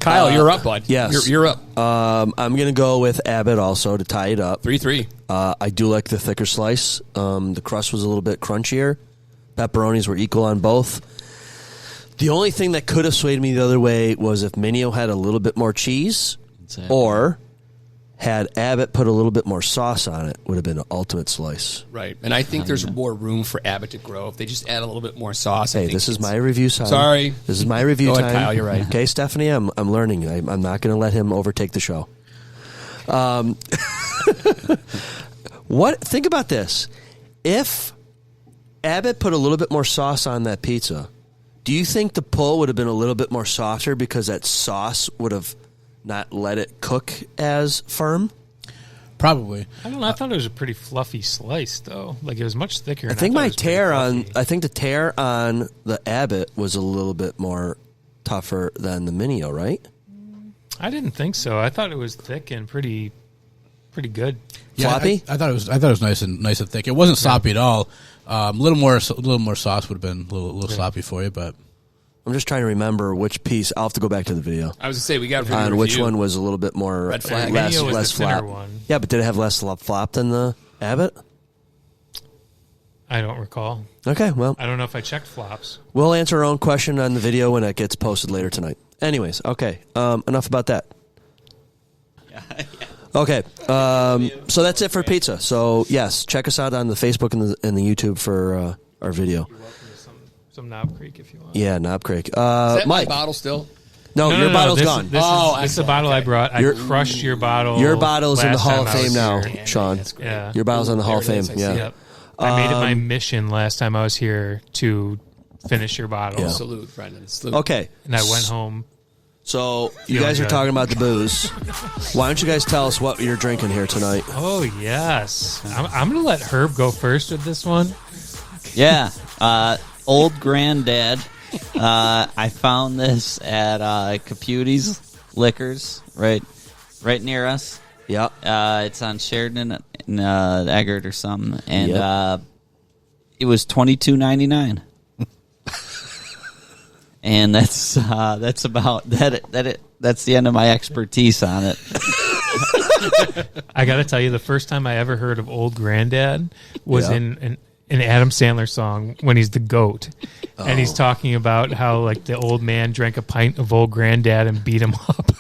Kyle, you're up, bud. Yes. You're up. I'm going to go with Abbott also to tie it up. 3-3. I do like the thicker slice. The crust was a little bit crunchier. Pepperonis were equal on both. The only thing that could have swayed me the other way was if Minio had a little bit more cheese, Exactly. or had Abbott put a little bit more sauce on it, would have been an ultimate slice. Right. And I think there's more room for Abbott to grow if they just add a little bit more sauce. I Hey, think this is it's- my review time. Sorry. This is my review Go time. ahead, Kyle, you're right. Okay, Stephanie, I'm learning. I'm not going to let him overtake the show. Think about this. If Abbott put a little bit more sauce on that pizza, do you think the pull would have been a little bit more softer because that sauce would have not let it cook as firm? Probably. I don't know. I thought it was a pretty fluffy slice, though. Like it was much thicker. I and think thought my it was pretty tear on fluffy. I think the tear on the Abbott was a little bit more tougher than the Minio, right? I didn't think so. I thought it was thick and pretty good. Yeah, Floppy? I thought it was nice and thick. It wasn't sloppy at all. A little more sauce would have been a little sloppy for you, but I'm just trying to remember which piece. I'll have to go back to the video. I was going to say, we got to On which one was a little bit more Red flag. less Minio was less the thinner flop. one. Yeah, but did it have less flop than the Abbott? I don't recall. Okay, well, I don't know if I checked flops. we'll answer our own question on the video when it gets posted later tonight. Anyways, okay, enough about that. Okay, so that's it for pizza. So yes, check us out on the Facebook and the YouTube for our video. You're welcome to some Knob Creek if you want. Yeah, Knob Creek. Is that Mike, my bottle still? no, your bottle's this, gone. This is the bottle I brought. I Your- crushed your bottle. Your bottle's in the last Hall of time I Fame was now, here. Sean. That's great. Yeah. Your bottle's in the Hall of there it Fame. is, I see Yeah. it. Yep. I made it my mission last time I was here to finish your bottle. Yeah. Salute, Brendan. Salute. Okay. And I went home So you Feeling guys are good. talking about the booze. Why don't you guys tell us what you're drinking here tonight? Oh yes, I'm going to let Herb go first with this one. Yeah, Old Granddad. I found this at Caputi's Liquors, right near us. Yep. It's on Sheridan and Eggert or something, and it was $22.99. And that's about that. That's the end of my expertise on it. I got to tell you, the first time I ever heard of Old Granddad was in an Adam Sandler song when he's the goat, and he's talking about how like the old man drank a pint of Old Granddad and beat him up.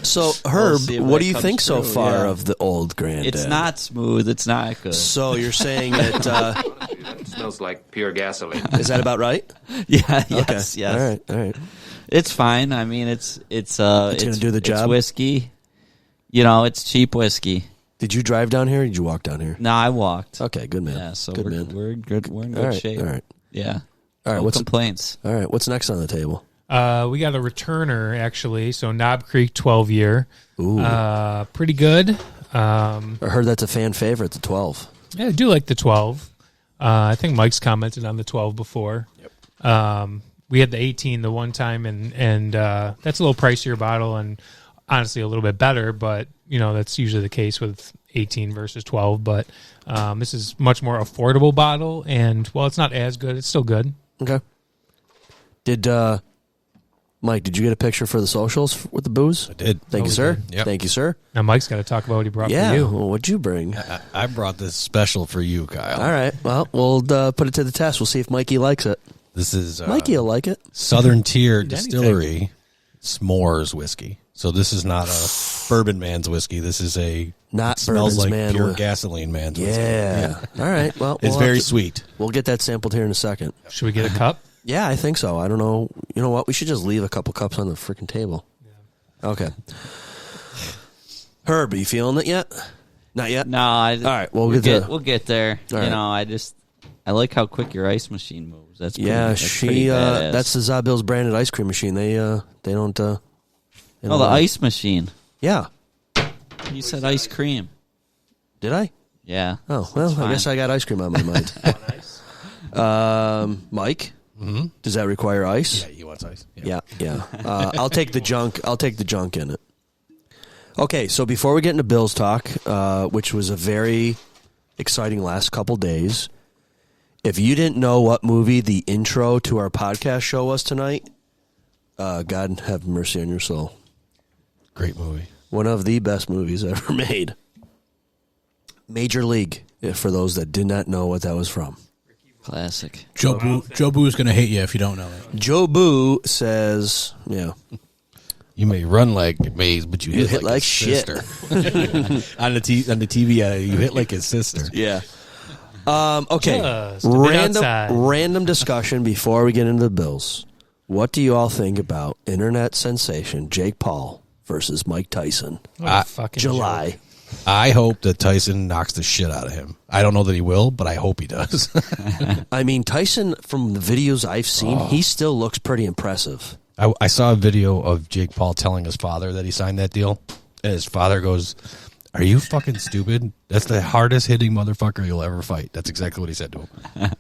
So, Herb, see if what that do you comes think so through, far yeah. of the Old Granddad? It's not smooth. It's not good. So you're saying that It smells like pure gasoline. is that about right? Yeah. Okay. Yes. All right. It's fine. I mean, it's gonna do the job? It's whiskey. It's cheap whiskey. Did you drive down here or did you walk down here? No, I walked. Okay, good man. Yeah, so good we're man. good. We're in good All right, shape. all right. Yeah. All right, No what's complaints? All right, what's next on the table? We got a returner actually, so Knob Creek 12 year. Ooh. Pretty good. I heard that's a fan favorite, the 12. Yeah, I do like the 12. I think Mike's commented on the 12 before. Yep. We had the 18 the one time, and that's a little pricier bottle, and honestly a little bit better. But that's usually the case with 18 versus 12. But this is much more affordable bottle, and while it's not as good, it's still good. Okay. Did Mike? Did you get a picture for the socials with the booze? I did. Thank you, sir. Yep. Thank you, sir. Now Mike's got to talk about what he brought Yeah. for you. Well, what'd you bring? I brought this special for you, Kyle. All right. Well, we'll put it to the test. We'll see if Mikey likes it. This is Mikey will like it. Southern Tier Anything. Distillery S'mores whiskey. So this is not a bourbon man's whiskey. This is a Not smells bourbon's like man pure with- gasoline man's whiskey. Yeah. All right. Well, It's we'll very have to- sweet. We'll get that sampled here in a second. Should we get a cup? Yeah, I think so. I don't know. You know what? We should just leave a couple cups on the freaking table. Yeah. Okay. Herb, are you feeling it yet? Not yet? No. All right. Well, we'll get there. All right. I like how quick your ice machine moves. That's pretty, Yeah, that's pretty badass. that's the Zabil's branded ice cream machine. They don't. the ice machine. Yeah. You said ice cream. Did I? Yeah. Oh well, That's I guess fine. I got ice cream on my mind. Mike, does that require ice? Yeah, he wants ice. Yeah. I'll take the junk. I'll take the junk in it. Okay, so before we get into Bills talk, which was a very exciting last couple days, if you didn't know what movie the intro to our podcast show was tonight, God have mercy on your soul. Great movie. One of the best movies ever made. Major League, for those that did not know what that was from. Classic. Joe Boo is going to hate you if you don't know it. Joe Boo says, yeah. You may run like Maze, but you hit like his shit. sister. on the TV, you hit like his sister. Yeah. Okay. Just a bit outside. Random discussion before we get into the Bills. What do you all think about internet sensation Jake Paul versus Mike Tyson? What a fucking July. joke. I hope that Tyson knocks the shit out of him. I don't know that he will, but I hope he does. I mean, Tyson, from the videos I've seen, he still looks pretty impressive. I saw a video of Jake Paul telling his father that he signed that deal, and his father goes, "Are you fucking stupid? That's the hardest hitting motherfucker you'll ever fight." That's exactly what he said to him.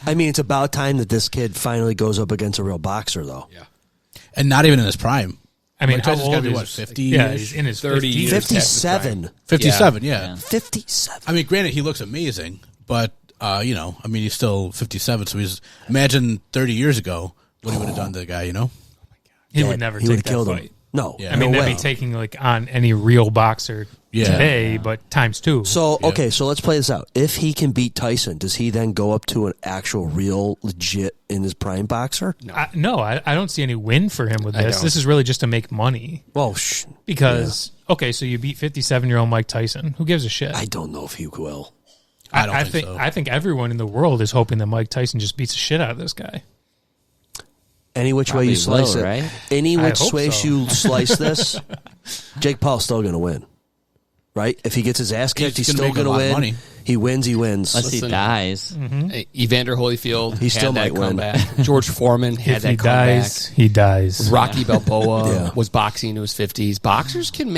I mean, it's about time that this kid finally goes up against a real boxer, though. Yeah. And not even in his prime. I mean, Mike how Tyson's old gotta be, is what, 50? Yeah, he's in his 30 50s. years. 57. 57, yeah. 57. I mean, granted, he looks amazing, but, he's still 57, so imagine 30 years ago what he would have done to the guy, He would never He take would've that killed fight. him. No. Yeah. I mean, no that'd way. be taking on any real boxer today, but times two. So, okay, so let's play this out. If he can beat Tyson, does he then go up to an actual, real, legit, in his prime boxer? I don't see any win for him with I this. don't. This is really just to make money. Well, Because, okay, so you beat 57-year-old Mike Tyson. Who gives a shit? I don't know if he will. I don't think so. I think everyone in the world is hoping that Mike Tyson just beats the shit out of this guy. Any which way Probably you slice will, it, right? any I which hope way so. you slice this, Jake Paul's still going to win. right? If he gets his ass kicked, he's he's gonna still make a going lot to of win. money. He wins. Unless he dies. Evander Holyfield He had still that might win. comeback. George Foreman had If that he comeback. dies, he dies. Rocky Balboa Yeah. was boxing into his 50s. Boxers can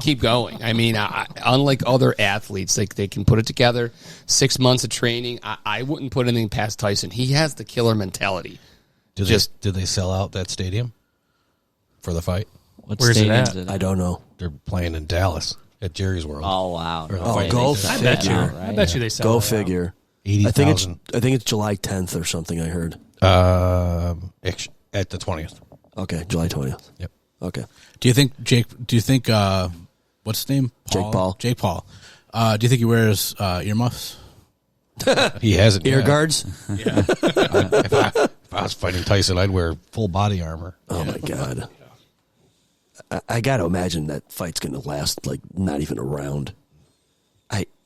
keep going. I mean, unlike other athletes, they can put it together. 6 months of training. I wouldn't put anything past Tyson. He has the killer mentality. Did they sell out that stadium for the fight? Where's it at? I don't know. They're playing in Dallas at Jerry's World. Oh wow! Or the Oh, fight. go I bet you. figure. I bet you they sell Go it out. figure. 80,000. I think it's July 10th or something. I heard. At the 20th. Okay, July 20th. Yep. Okay. Do you think what's his name? Jake Paul. Jake Paul. Do you think he wears earmuffs? He hasn't. Ear yet. guards. Yeah. If I was fighting Tyson, I'd wear full body armor. Oh my god. I got to imagine that fight's going to last like not even a round.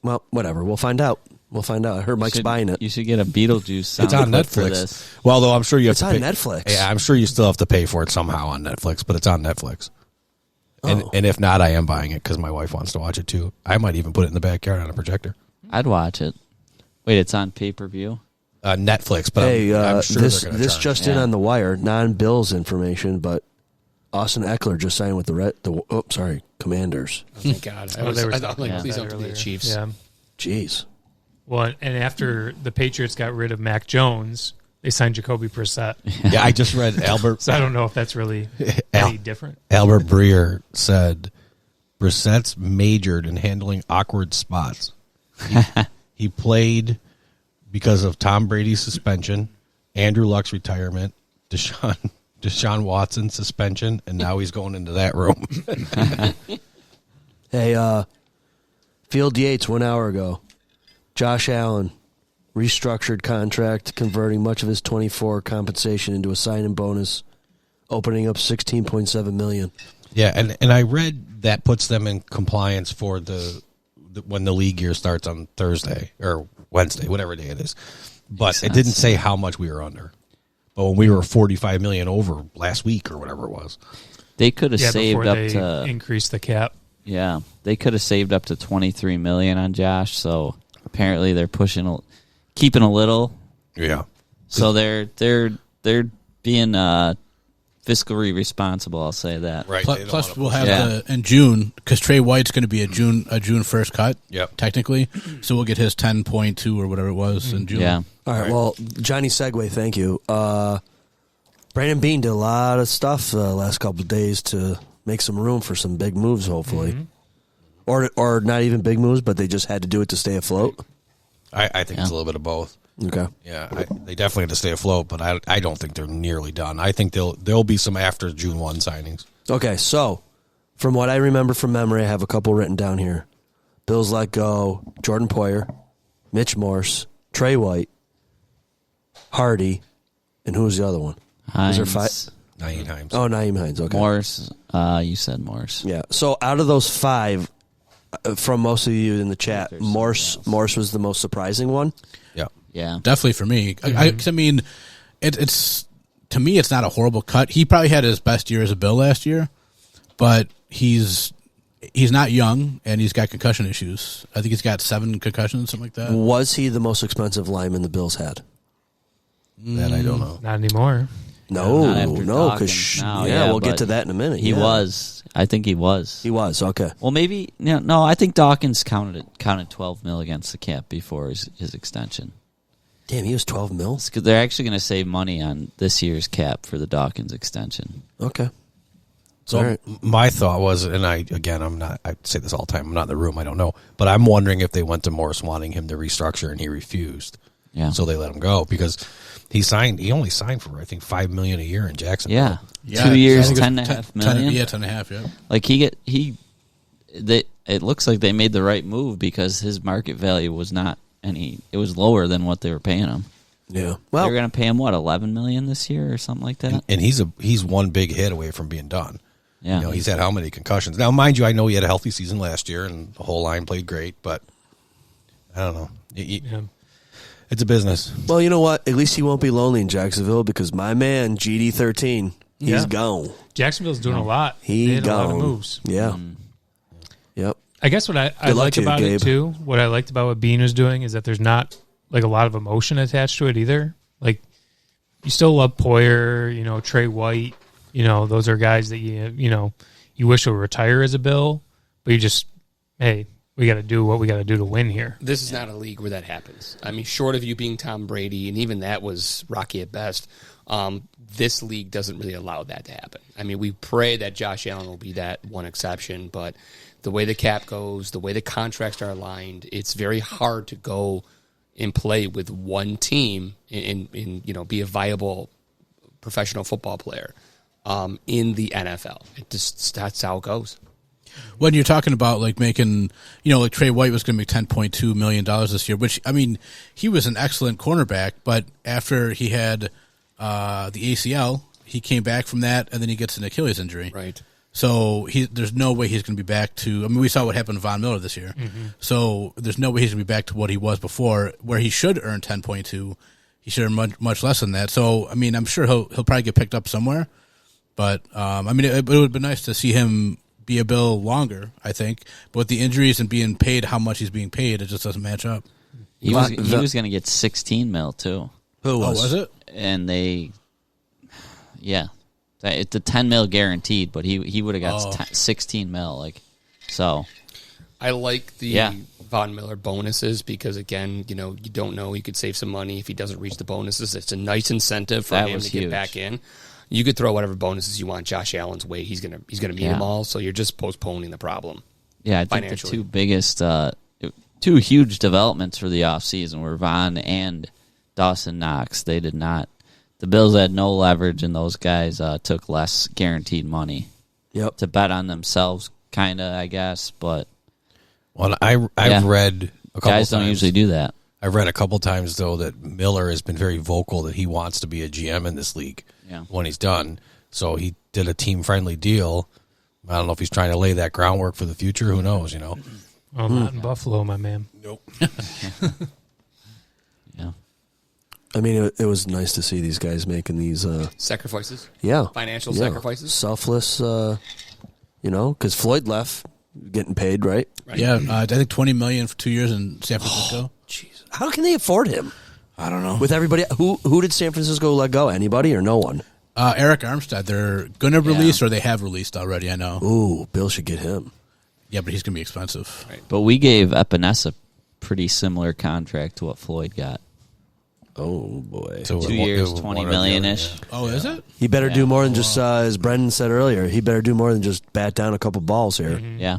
Well, whatever. We'll find out. I heard Mike's buying it. You should get a Beetlejuice sound It's on clip for Netflix. this. Well, though, I'm sure you have It's to on pay. Netflix. Yeah, I'm sure you still have to pay for it somehow on Netflix, but it's on Netflix. Oh. And if not, I am buying it because my wife wants to watch it too. I might even put it in the backyard on a projector. I'd watch it. Wait, it's on pay-per-view? Netflix, but Hey, I'm sure this they're going to charge. just in on the wire, non-Bills information, but Austin Eckler just signed with Commanders. Oh, thank God. Oh, they were I talking thought, like, about please that don't be the earlier. Chiefs. Yeah. Jeez. Well, and after the Patriots got rid of Mac Jones, they signed Jacoby Brissett. Yeah, I just read Albert. So I don't know if that's really any different. Albert Breer said Brissett's majored in handling awkward spots. He played because of Tom Brady's suspension, Andrew Luck's retirement, Deshaun Watson's suspension, and now he's going into that room. Hey, Field Yates 1 hour ago. Josh Allen restructured contract, converting much of his 24 compensation into a sign-in bonus, opening up $16.7 million. Yeah, and I read that puts them in compliance for the when the league year starts on Thursday or Wednesday, whatever day it is. But it didn't say how much we were under. But when we were $45 million over last week or whatever it was, they could have saved before up they to increase the cap. Yeah, they could have saved up to $23 million on Josh. So apparently they're keeping a little. Yeah. So they're being fiscally responsible. I'll say that. Right. Plus we'll have in June because Trey White's going to be a June 1st cut. Yep. Technically, so we'll get his 10.2 or whatever it was in June. Yeah. All right, well, Johnny Segway, thank you. Brandon Beane did a lot of stuff the last couple of days to make some room for some big moves, hopefully. Or not even big moves, but they just had to do it to stay afloat. I think it's a little bit of both. Okay. Yeah, they definitely have to stay afloat, but I don't think they're nearly done. I think there'll be some after June 1 signings. Okay, so from what I remember from memory, I have a couple written down here. Bills let go Jordan Poyer, Mitch Morse, Trey White, Hardy, and who was the other one? Was there five? Nyheim Hines. Oh, Nyheim Hines. Okay. Morse. You said Morse. Yeah. So out of those five, from most of you in the chat, Morse was the most surprising one. Yeah. Yeah. Definitely for me. I mean, it's to me, it's not a horrible cut. He probably had his best year as a Bill last year, but he's not young and he's got concussion issues. I think he's got 7 concussions, something like that. Was he the most expensive lineman the Bills had? That I don't know. Not anymore. Not after No, Dawkins because now, we'll but get to that in a minute. He yeah. was. I think he was. He was okay. Well, maybe no. I think Dawkins counted $12 million against the cap before his extension. Damn, he was $12 million. Because they're actually going to save money on this year's cap for the Dawkins extension. Okay. So All right. my thought was, and I say this all the time, I'm not in the room, I don't know, but I'm wondering if they went to Morse wanting him to restructure and he refused. Yeah. So they let him go because he only signed for I think $5 million a year in Jacksonville. Yeah. 2 years, $10.5 million. Yeah, 10.5. Yeah. Like it looks like they made the right move because his market value was not any. It was lower than what they were paying him. Yeah. Well, they're going to pay him what, $11 million this year or something like that. And he's one big hit away from being done. Yeah. You know, he's had how many concussions? Now, mind you, I know he had a healthy season last year and the whole line played great, but I don't know. It's a business. Well, you know what? At least he won't be lonely in Jacksonville because my man GD13, he's gone. Jacksonville's doing a lot. He they had gone. a lot of moves. Yeah. Yep. I guess what I Good luck like to you, about Gabe. it too, what I liked about what Bean was doing is that there's not like a lot of emotion attached to it either. Like you still love Poyer, Trey White, those are guys that you wish would retire as a Bill, but you just, hey, we got to do what we got to do to win here. This is not a league where that happens. I mean, short of you being Tom Brady, and even that was rocky at best, this league doesn't really allow that to happen. I mean, we pray that Josh Allen will be that one exception, but the way the cap goes, the way the contracts are aligned, it's very hard to go and play with one team and be a viable professional football player in the NFL. That's how it goes. When you're talking about like making, like Trey White was going to make $10.2 million this year, which, I mean, he was an excellent cornerback, but after he had the ACL, he came back from that, and then he gets an Achilles injury. Right. So there's no way he's going to be back to, I mean, we saw what happened to Von Miller this year. Mm-hmm. So there's no way he's going to be back to what he was before, where he should earn 10.2. He should earn much less than that. So, I mean, I'm sure he'll probably get picked up somewhere. But, I mean, it would be nice to see him be a Bill longer, I think. But with the injuries and being paid how much he's being paid, it just doesn't match up. He was going to get 16 mil too. Who was? Oh, was it? And it's a 10 mil guaranteed, but he would have got 16 mil. Like, so. I like the Von Miller bonuses because, again, you don't know. He could save some money if he doesn't reach the bonuses. It's a nice incentive for him to get back in. You could throw whatever bonuses you want Josh Allen's way. He's gonna meet them all. So you're just postponing the problem. Yeah, I think the two biggest, two huge developments for the offseason were Von and Dawson Knox. They did not. The Bills had no leverage, and those guys took less guaranteed money. Yep. To bet on themselves, kind of, I guess. But I've read a couple guys don't times. usually do that. I've read a couple times though that Miller has been very vocal that he wants to be a GM in this league when he's done. So he did a team friendly deal. I don't know if he's trying to lay that groundwork for the future. Who knows? Oh, not in Buffalo, my man. Nope. Yeah. I mean, it was nice to see these guys making these sacrifices. Yeah, financial sacrifices. Selfless. Because Floyd left, getting paid, right? Yeah, I think $20 million for 2 years in San Francisco. Jesus, how can they afford him? I don't know. With everybody, who did San Francisco let go? Anybody or no one? Eric Armstead. They're going to release, or they have released already. I know. Ooh, Bill should get him. Yeah, but he's going to be expensive. Right. But we gave Epinesa a pretty similar contract to what Floyd got. Oh boy! So 2 years, $20 million ish. Oh, is it? He better do more than just, as Brendan said earlier. He better do more than just bat down a couple balls here. Mm-hmm. Yeah.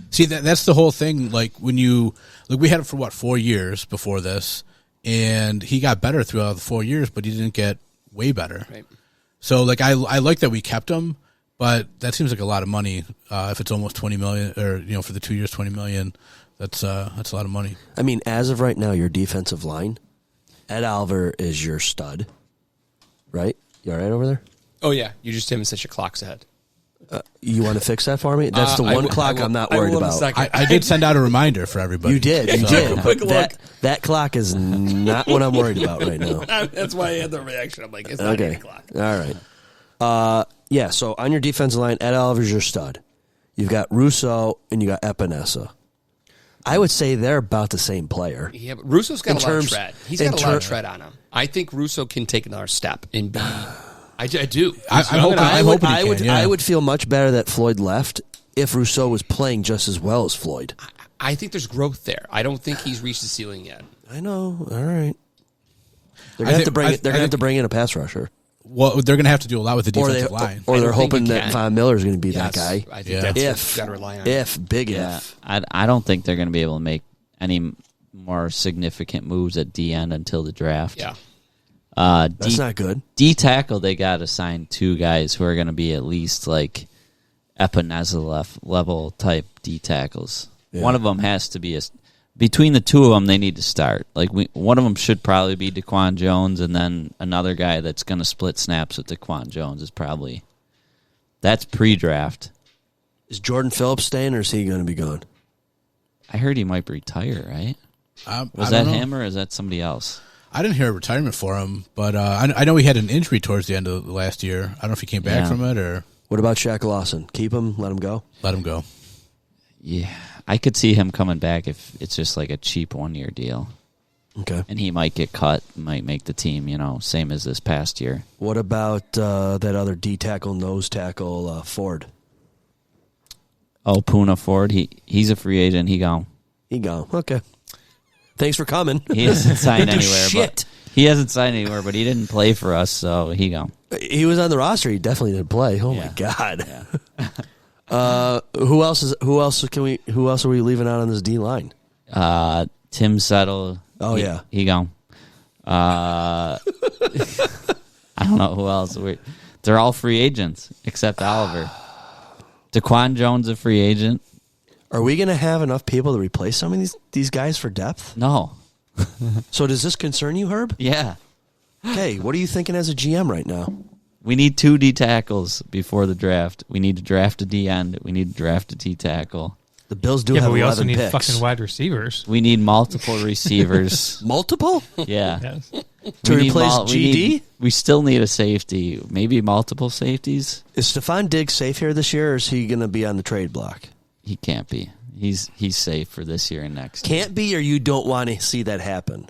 See, that's the whole thing. Like when we had him for 4 years before this, and he got better throughout the 4 years, but he didn't get way better. Right. So like I like that we kept him, but that seems like a lot of money. If it's almost $20 million, or for the 2 years, $20 million, that's a lot of money. I mean, as of right now, your defensive line, Ed Oliver is your stud, right? You all right over there? Oh yeah, you just haven't set your clocks ahead. You want to fix that for me? That's the one clock I'm not worried about. I did send out a reminder for everybody. You did, but that clock is not what I'm worried about right now. That's why I had the reaction. I'm like, it's not Okay, 8 o'clock. all right. So on your defensive line, Ed Oliver's your stud. You've got Russo and you got Epinesa. I would say they're about the same player. Yeah, but Russo's got a lot of tread. He's got a lot of tread on him. I think Russo can take another step and be. I do. I would feel much better that Floyd left if Rousseau was playing just as well as Floyd. I think there's growth there. I don't think he's reached the ceiling yet. I know. All right. They're going to have to bring in a pass rusher. Well, they're going to have to do a lot with the defensive line. Or they're hoping that Von Miller is going to be that guy. I think that's what you got to rely on. If. I don't think they're going to be able to make any more significant moves at D end until the draft. Yeah. That's not good. D tackle, they got to sign 2 guys who are going to be at least like Epinesa level type D tackles. Yeah. One of them has to be between the 2 of them, they need to start. Like one of them should probably be Daquan Jones, and then another guy that's going to split snaps with Daquan Jones is probably that's pre-draft. Is Jordan Phillips staying, or is he going to be gone? I heard he might retire. Right? Was that him or is that somebody else? I didn't hear a retirement for him, but I know he had an injury towards the end of the last year. I don't know if he came back from it or. What about Shaq Lawson? Keep him? Let him go? Let him go. Yeah, I could see him coming back if it's just like a cheap 1-year deal. Okay. And he might get cut, might make the team, same as this past year. What about that other D tackle, nose tackle, Ford? Oh, Puna Ford, he's a free agent. He gone. He gone. Okay. Thanks for coming. He hasn't signed Do anywhere. shit. He hasn't signed anywhere, but he didn't play for us, so he gone. He was on the roster. He definitely didn't play. Oh my god. Who else are we leaving out on this D line? Tim Settle. Oh, yeah. He gone. I don't know who else. They're all free agents except Oliver. Daquan Jones a free agent. Are we going to have enough people to replace some of these guys for depth? No. So does this concern you, Herb? Yeah. Okay, what are you thinking as a GM right now? We need 2 D tackles before the draft. We need to draft a D end. We need to draft a D tackle. The Bills do Yeah, have but we 11 also need picks. fucking wide receivers. We need multiple receivers. Multiple? Yeah. Yes. To replace GD? We still need a safety. Maybe multiple safeties. Is Stephon Diggs safe here this year, or is he going to be on the trade block? He can't be. He's safe for this year and next. Can't be, or you don't want to see that happen?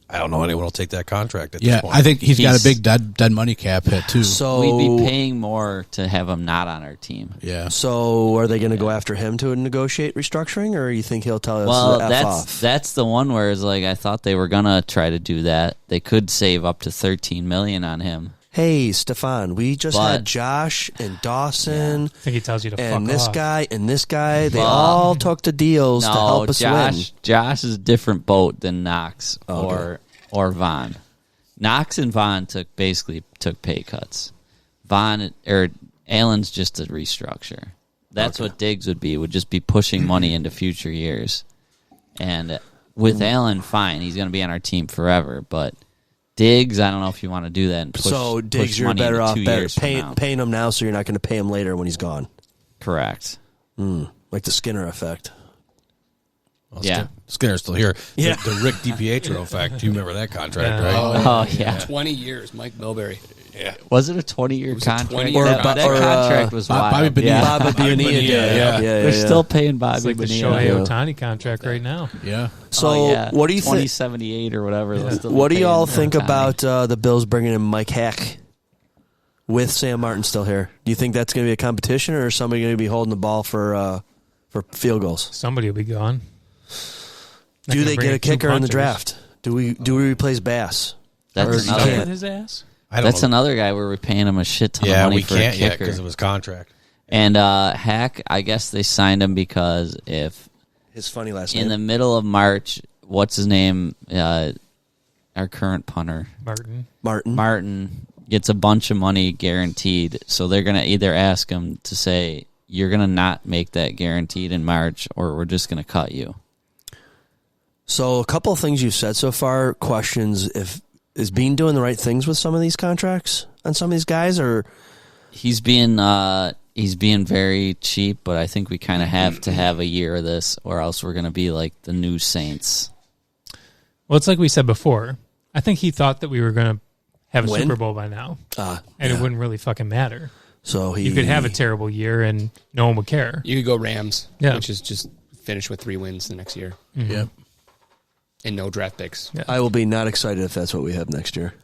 I don't know anyone will take that contract at Yeah, this point. I think he's got a big dead money cap hit too. So We'd be paying more to have him not on our team. Yeah. So are they going to go after him to negotiate restructuring, or you think he'll tell us Well, to F off? that's the one where it's like I thought they were gonna try to do that. They could save up to $13 million on him. Hey, Stefan, we just But- had Josh and Dawson I think he tells you to fuck and this off. guy and this guy. They But- all took the deals to help us win. Josh is a different boat than Knox Okay. or Vaughn. Knox and Vaughn took pay cuts. Allen's just a restructure. That's what Diggs would be. Would just be pushing money into future years. And with Allen, fine, he's going to be on our team forever. But Diggs, I don't know if you want to do that. And push, So Diggs, push you're money better into off 2 better years from now. paying him now, so you're not going to pay him later when he's gone. Correct. Like the Skinner effect. Well, Yeah. Skinner's still here. Yeah. The Rick DiPietro effect. You remember that contract, Yeah. right? Oh yeah. 20 years, Mike Milbury. Was it a 20-year was a contract? 20-year that contract. contract was wild. Bobby Bonilla. Yeah. Bobby Bonilla. yeah. They're still paying Bobby It's like the Bonilla. Shohei Ohtani contract right now. Yeah. So Oh, yeah. what do you think? 2078 or whatever. they'll still be What do paying y'all think Ohtani. about the Bills bringing in Mike Hack with Sam Martin still here? Do you think that's going to be a competition, or is somebody going to be holding the ball for field goals? Somebody will be gone. Not Do gonna they bring get a in two kicker in the punters. draft? Do we replace Bass? That's Or you another- can't? With his ass? I don't That's know. another guy where we're paying him a shit ton of Yeah, money we for a can't yet kicker. because of his contract. And Hack, I guess they signed him because if His funny last in name. the middle of March, what's his name? Our current punter, Martin gets a bunch of money guaranteed. So they're going to either ask him to say, you're going to not make that guaranteed in March, or we're just going to cut you. So a couple of things you've said so far. Questions: is Bean doing the right things with some of these contracts on some of these guys, or He's being very cheap, but I think we kind of have to have a year of this, or else we're going to be like the new Saints. Well, it's like we said before. I think he thought that we were going to have a Win? Super Bowl by now, and it yeah. wouldn't really fucking matter. So You could have a terrible year and no one would care. You could go Rams, Yeah. which is just finish with 3 wins the next year. Mhm. Yep. And no draft picks. Yeah. I will be not excited if that's what we have next year.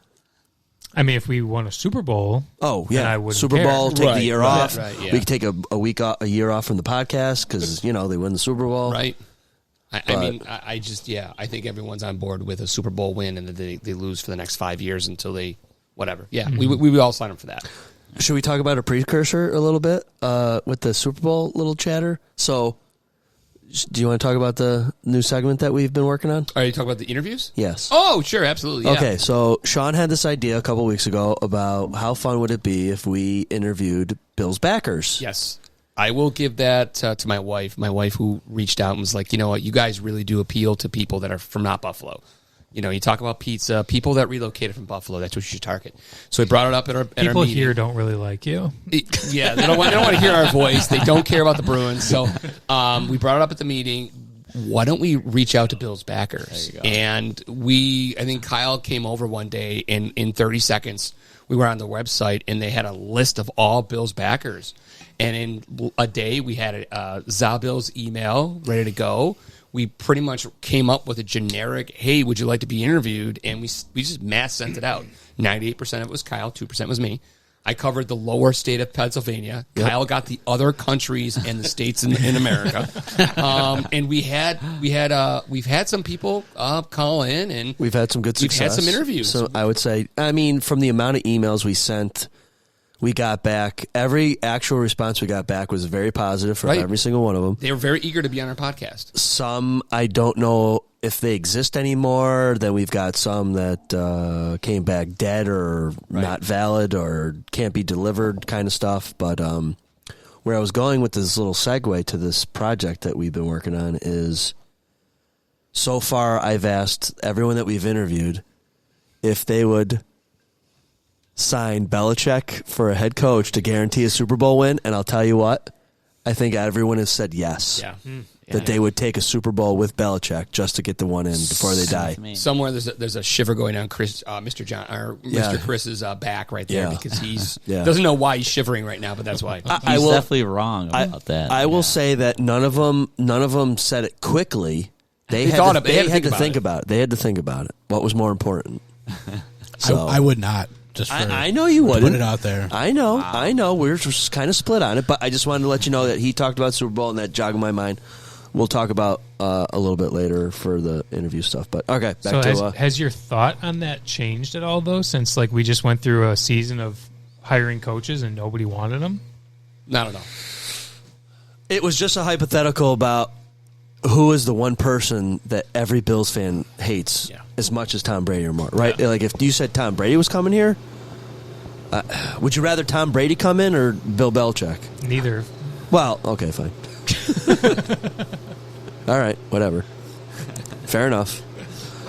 I mean, if we won a Super Bowl, Oh then I yeah, wouldn't Super care. Bowl. Take the Right, year right, off. right, yeah. We could take a year off from the podcast because they win the Super Bowl. Right. I But- mean, I just, I think everyone's on board with a Super Bowl win and that they lose for the next 5 years until they, whatever. Yeah, we would all sign up for that. Should we talk about a precursor a little bit with the Super Bowl little chatter? So, do you want to talk about the new segment that we've been working on? Are you talking about the interviews? Yes. Oh, sure, absolutely. Yeah. Okay, so Sean had this idea a couple weeks ago about how fun would it be if we interviewed Bills backers. Yes. I will give that to my wife. My wife who reached out and was like, you know what, you guys really do appeal to people that are from not Buffalo. You know, you talk about pizza, people that relocated from Buffalo, that's what you should target. So we brought it up at our people meeting. here don't really like you. Yeah, they don't want to hear our voice. They don't care about the Bruins. So we brought it up at the meeting. Why don't we reach out to Bills backers? And I think Kyle came over one day, and in 30 seconds, we were on the website, and they had a list of all Bills backers. And in a day, we had Zabil's email ready to go. We pretty much came up with a generic, hey, would you like to be interviewed? And we just mass sent it out. 98% of it was Kyle, 2% was me. I covered the lower state of Pennsylvania. Yep. Kyle got the other countries and the states in America. And we've had some people call in, and we've had some good success. We've had some interviews. So I would say, I mean, from the amount of emails we sent, we got back, every actual response we got back was very positive from every single one of them. They were very eager to be on our podcast. Some, I don't know if they exist anymore. Then we've got some that came back dead or not valid or can't be delivered kind of stuff. But where I was going with this little segue to this project that we've been working on is, so far I've asked everyone that we've interviewed if they would sign Belichick for a head coach to guarantee a Super Bowl win, and I'll tell you what, I think everyone has said yes. Yeah. That they would take a Super Bowl with Belichick just to get the one in before they die. Somewhere there's a shiver going down Mr. Chris's back right there because he's doesn't know why he's shivering right now, but that's why. He's definitely wrong about that. I will say that none of them said it quickly. They had to think about it. They had to think about it. What was more important? So I would not. I know you wouldn't. Put it out there. I know. We're just kind of split on it, but I just wanted to let you know that he talked about Super Bowl and that jogged my mind. We'll talk about a little bit later for the interview stuff. But okay, back to has your thought on that changed at all though? Since we just went through a season of hiring coaches and nobody wanted them. Not at all. It was just a hypothetical about who is the one person that every Bills fan hates as much as Tom Brady or more, right? Yeah. Like if you said Tom Brady was coming here, would you rather Tom Brady come in or Bill Belichick? Neither. Well, okay, fine. All right, whatever. Fair enough.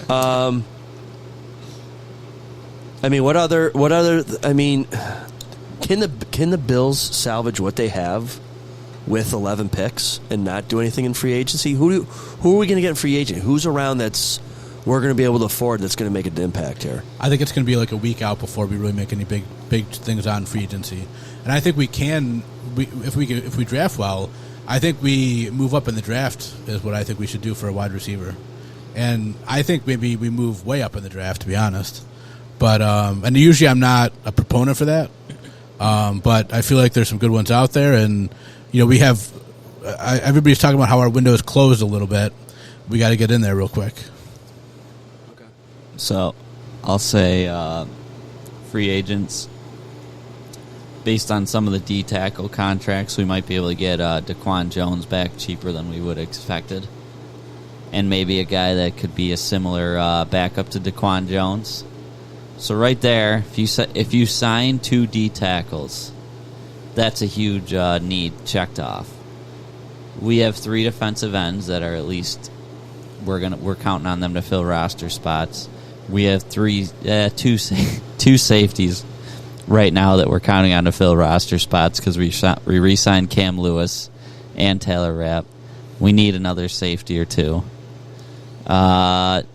I mean, what other? I mean, can the Bills salvage what they have with 11 picks and not do anything in free agency? Who are we going to get in free agent? Who's around we're going to be able to afford that's going to make an impact here? I think it's going to be like a week out before we really make any big things on free agency, and I think we can. If we draft well, I think we move up in the draft is what I think we should do for a wide receiver, and I think maybe we move way up in the draft, to be honest. But and usually I'm not a proponent for that, but I feel like there's some good ones out there, and we have everybody's talking about how our window is closed a little bit. We got to get in there real quick. Okay. So I'll say free agents. Based on some of the D-tackle contracts, we might be able to get Daquan Jones back cheaper than we would have expected. And maybe a guy that could be a similar backup to Daquan Jones. So right there, if you sign 2 D-tackles, that's a huge need checked off. We have 3 defensive ends that are at least we're counting on them to fill roster spots. We have two safeties right now that we're counting on to fill roster spots because we re-signed Cam Lewis and Taylor Rapp. We need another safety or 2. And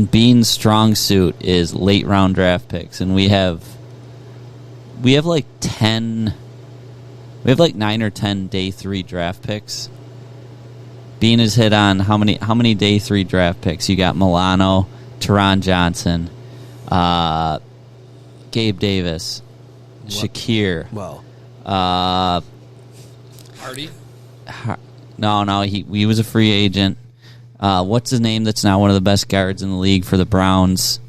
Bean's strong suit is late round draft picks, and we have like 10. We have like 9 or 10 day 3 draft picks. Bean has hit on how many day 3 draft picks? You got Milano, Teron Johnson, Gabe Davis, Shakir. Wow. Hardy? No, he was a free agent. What's his name that's now one of the best guards in the league for the Browns?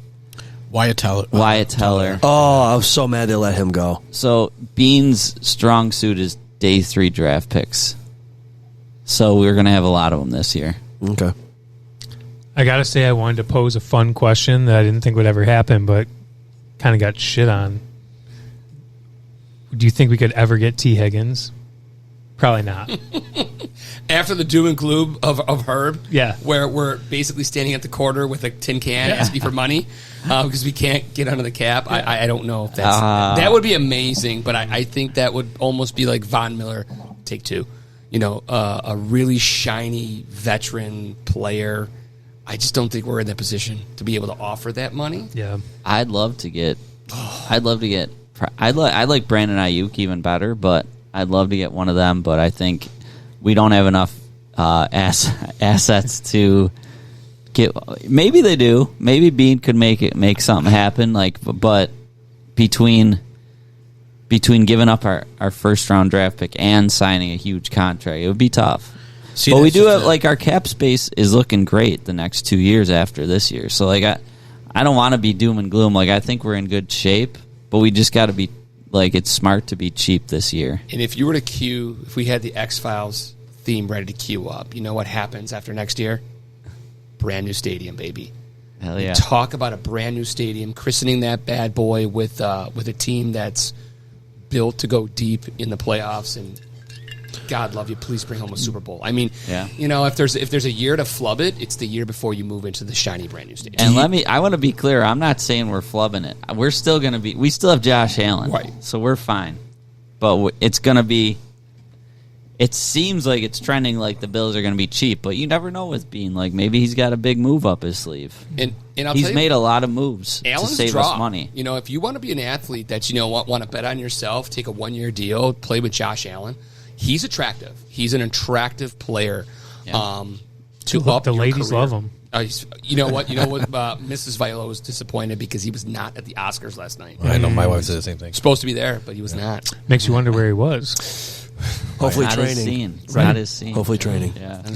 Wyatt Teller. Oh, I was so mad they let him go. So Bean's strong suit is day 3 draft picks. So we're going to have a lot of them this year. Okay. I got to say I wanted to pose a fun question that I didn't think would ever happen, but kind of got shit on. Do you think we could ever get T. Higgins? Probably not. After the doom and gloom of Herb, yeah, where we're basically standing at the corner with a tin can asking for money because we can't get under the cap. Yeah. I don't know if that would be amazing, but I think that would almost be like Von Miller, take 2. A really shiny veteran player. I just don't think we're in that position to be able to offer that money. Yeah, I'd love to get I like Brandon Ayuk even better, but I'd love to get one of them. But I think we don't have enough assets to get. Maybe they do. Maybe Bean could make something happen. But between giving up our first round draft pick and signing a huge contract, it would be tough. See, but we do have our cap space is looking great the next 2 years after this year. So I don't want to be doom and gloom. I think we're in good shape, but we just got to be it's smart to be cheap this year. And if you were to if we had the X-Files theme ready to queue up, you know what happens after next year? Brand new stadium, baby. Hell yeah! Talk about a brand new stadium, christening that bad boy with a team that's built to go deep in the playoffs, and God love you, please bring home a Super Bowl. I mean, if there's a year to flub it, it's the year before you move into the shiny brand new stadium. And I want to be clear, I'm not saying we're flubbing it. We're still going to be, we still have Josh Allen, right? So we're fine. But it's going to be, it seems like it's trending like the Bills are going to be cheap, but you never know with Bean. Maybe he's got a big move up his sleeve. And I'll he's tell you, made a lot of moves Allen's to save draw. us money. If you want to be an athlete that want to bet on yourself, take a 1-year deal, play with Josh Allen. He's attractive. He's an attractive player. Yeah. To up the your ladies career. love him. You know what? Mrs. Viola was disappointed because he was not at the Oscars last night. I know my wife said the same thing. Supposed to be there, but he was not. Makes you wonder where he was. Hopefully not training. His scene. It's Right. not his scene. Hopefully training.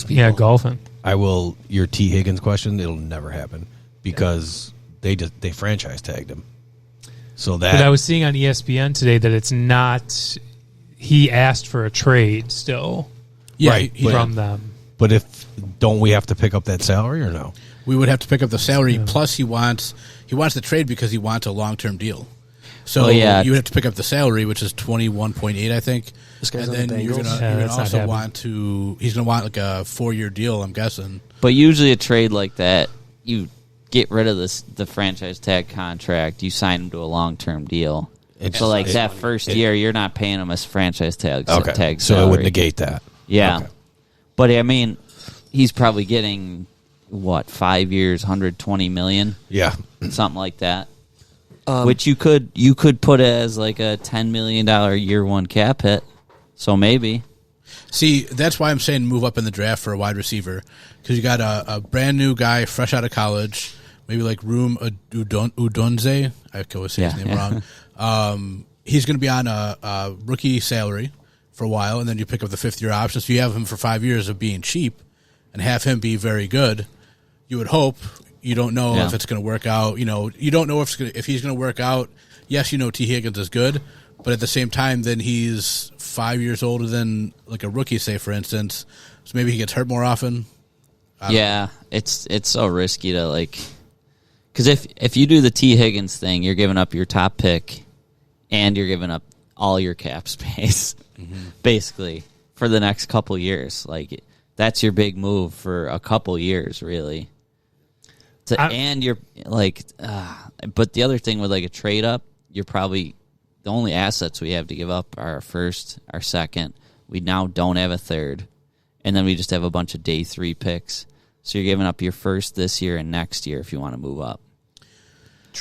Yeah, golfing. I will. Your T. Higgins question, it'll never happen because they franchise tagged him. So that. But I was seeing on ESPN today that it's not. He asked for a trade still. Yeah, right, from them. But don't we have to pick up that salary or no? We would have to pick up the salary. Plus, he wants the trade because he wants a long-term deal. So you would have to pick up the salary, which is 21.8, I think. This guy's and on the then you're Bengals? gonna that's not also happening. want to. He's gonna want a 4-year deal, I'm guessing. But usually a trade like that, you get rid of the franchise tag contract, you sign him to a long-term deal. So that first year, you're not paying him a franchise tag. Okay, tag so salary. it would negate that. Yeah, Okay. but I mean, he's probably getting 5 years, $120 million. Yeah, something like that. Which you could put as a $10 million year one cap hit. So maybe. See, that's why I'm saying move up in the draft for a wide receiver because you got a brand new guy fresh out of college, maybe like Room Udonze. I could always say his name wrong. He's going to be on a rookie salary for a while, and then you pick up the 5th-year option. So you have him for 5 years of being cheap and have him be very good. You would hope. You don't know if it's going to work out. You don't know if he's going to work out. Yes, T. Higgins is good, but at the same time, then he's 5 years older than a rookie, say, for instance. So maybe he gets hurt more often. Yeah, it's so risky to because if you do the T. Higgins thing, you're giving up your top pick, and you're giving up all your cap space, basically for the next couple years. That's your big move for a couple years, really. And you're but the other thing with a trade up, you're probably the only assets we have to give up are our first, our second. We now don't have a third, and then we just have a bunch of day 3 picks. So you're giving up your first this year and next year if you want to move up.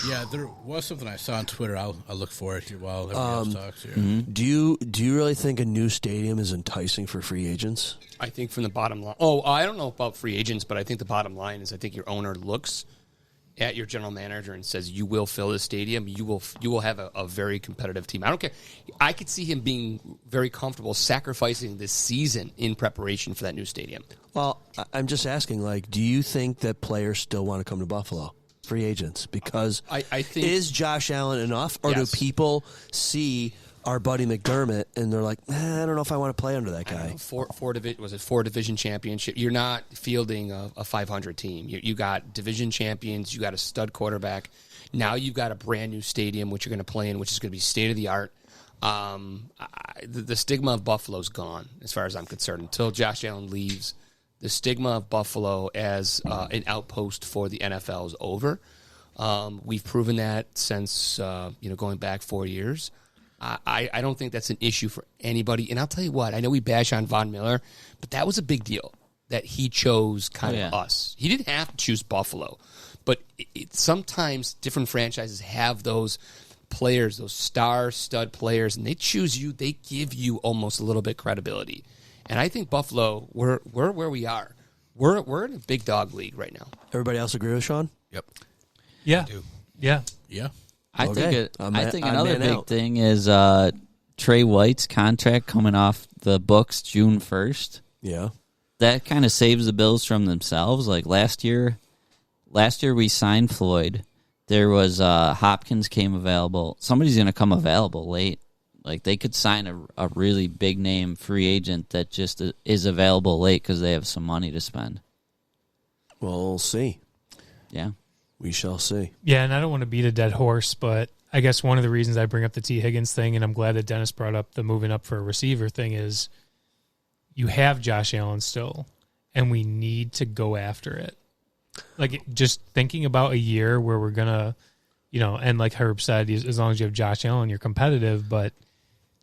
Yeah, there was something I saw on Twitter. I'll look for it here while everybody else talks here. Do you really think a new stadium is enticing for free agents? I think from the bottom line. I don't know about free agents, but I think the bottom line is I think your owner looks at your general manager and says, "You will fill this stadium. You will have a very competitive team." I don't care. I could see him being very comfortable sacrificing this season in preparation for that new stadium. Well, I'm just asking. Do you think that players still want to come to Buffalo? Free agents, because I think is Josh Allen enough, or do people see our buddy McDermott and they're like, I don't know if I want to play under that guy? Four division championship. You're not fielding a 500 team. You got division champions. You got a stud quarterback. Now you've got a brand new stadium which you're going to play in, which is going to be state of the art. The stigma of Buffalo's gone, as far as I'm concerned, until Josh Allen leaves. The stigma of Buffalo as an outpost for the NFL is over. We've proven that since going back 4 years. I don't think that's an issue for anybody. And I'll tell you what, I know we bash on Von Miller, but that was a big deal that he chose of us. He didn't have to choose Buffalo, but sometimes different franchises have those players, those star stud players, and they choose you, they give you almost a little bit credibility. And I think Buffalo, we're where we are. We're in a big dog league right now. Everybody else agree with Sean? Yep. Yeah. Yeah. I Okay. think I'm another man big out. thing is Trey White's contract coming off the books June 1st. Yeah. That kind of saves the Bills from themselves. Like last year we signed Floyd. There was Hopkins came available. Somebody's going to come available late. Like they could sign a really big name free agent that just is available late because they have some money to spend. Well, we'll see. Yeah. We shall see. Yeah, and I don't want to beat a dead horse, but I guess one of the reasons I bring up the T. Higgins thing, and I'm glad that Dennis brought up the moving up for a receiver thing, is you have Josh Allen still, and we need to go after it. Like, just thinking about a year where we're going to, and like Herb said, as long as you have Josh Allen, you're competitive, but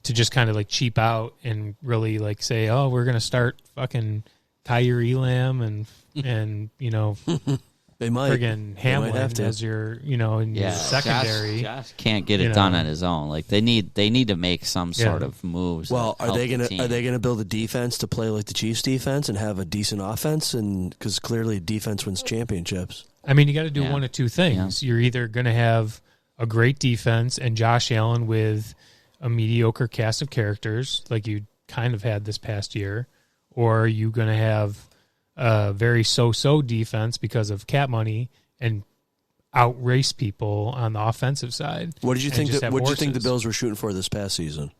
to just kind of like cheap out and really like say, oh, we're going to start fucking Kyer Elam and They might. friggin' Hamlin as your, in your secondary. Josh can't get it done on his own. Like they need to make some sort of moves. Well, that help the are they team. gonna build a defense to play like the Chiefs defense and have a decent offense? And because clearly defense wins championships. I mean, you got to do one of two things. You're either going to have a great defense and Josh Allen with a mediocre cast of characters like you kind of had this past year, or are you going to have a very so-so defense because of cap money and outrace people on the offensive side. What did you think? What did you think the horses. Bills were shooting for this past season?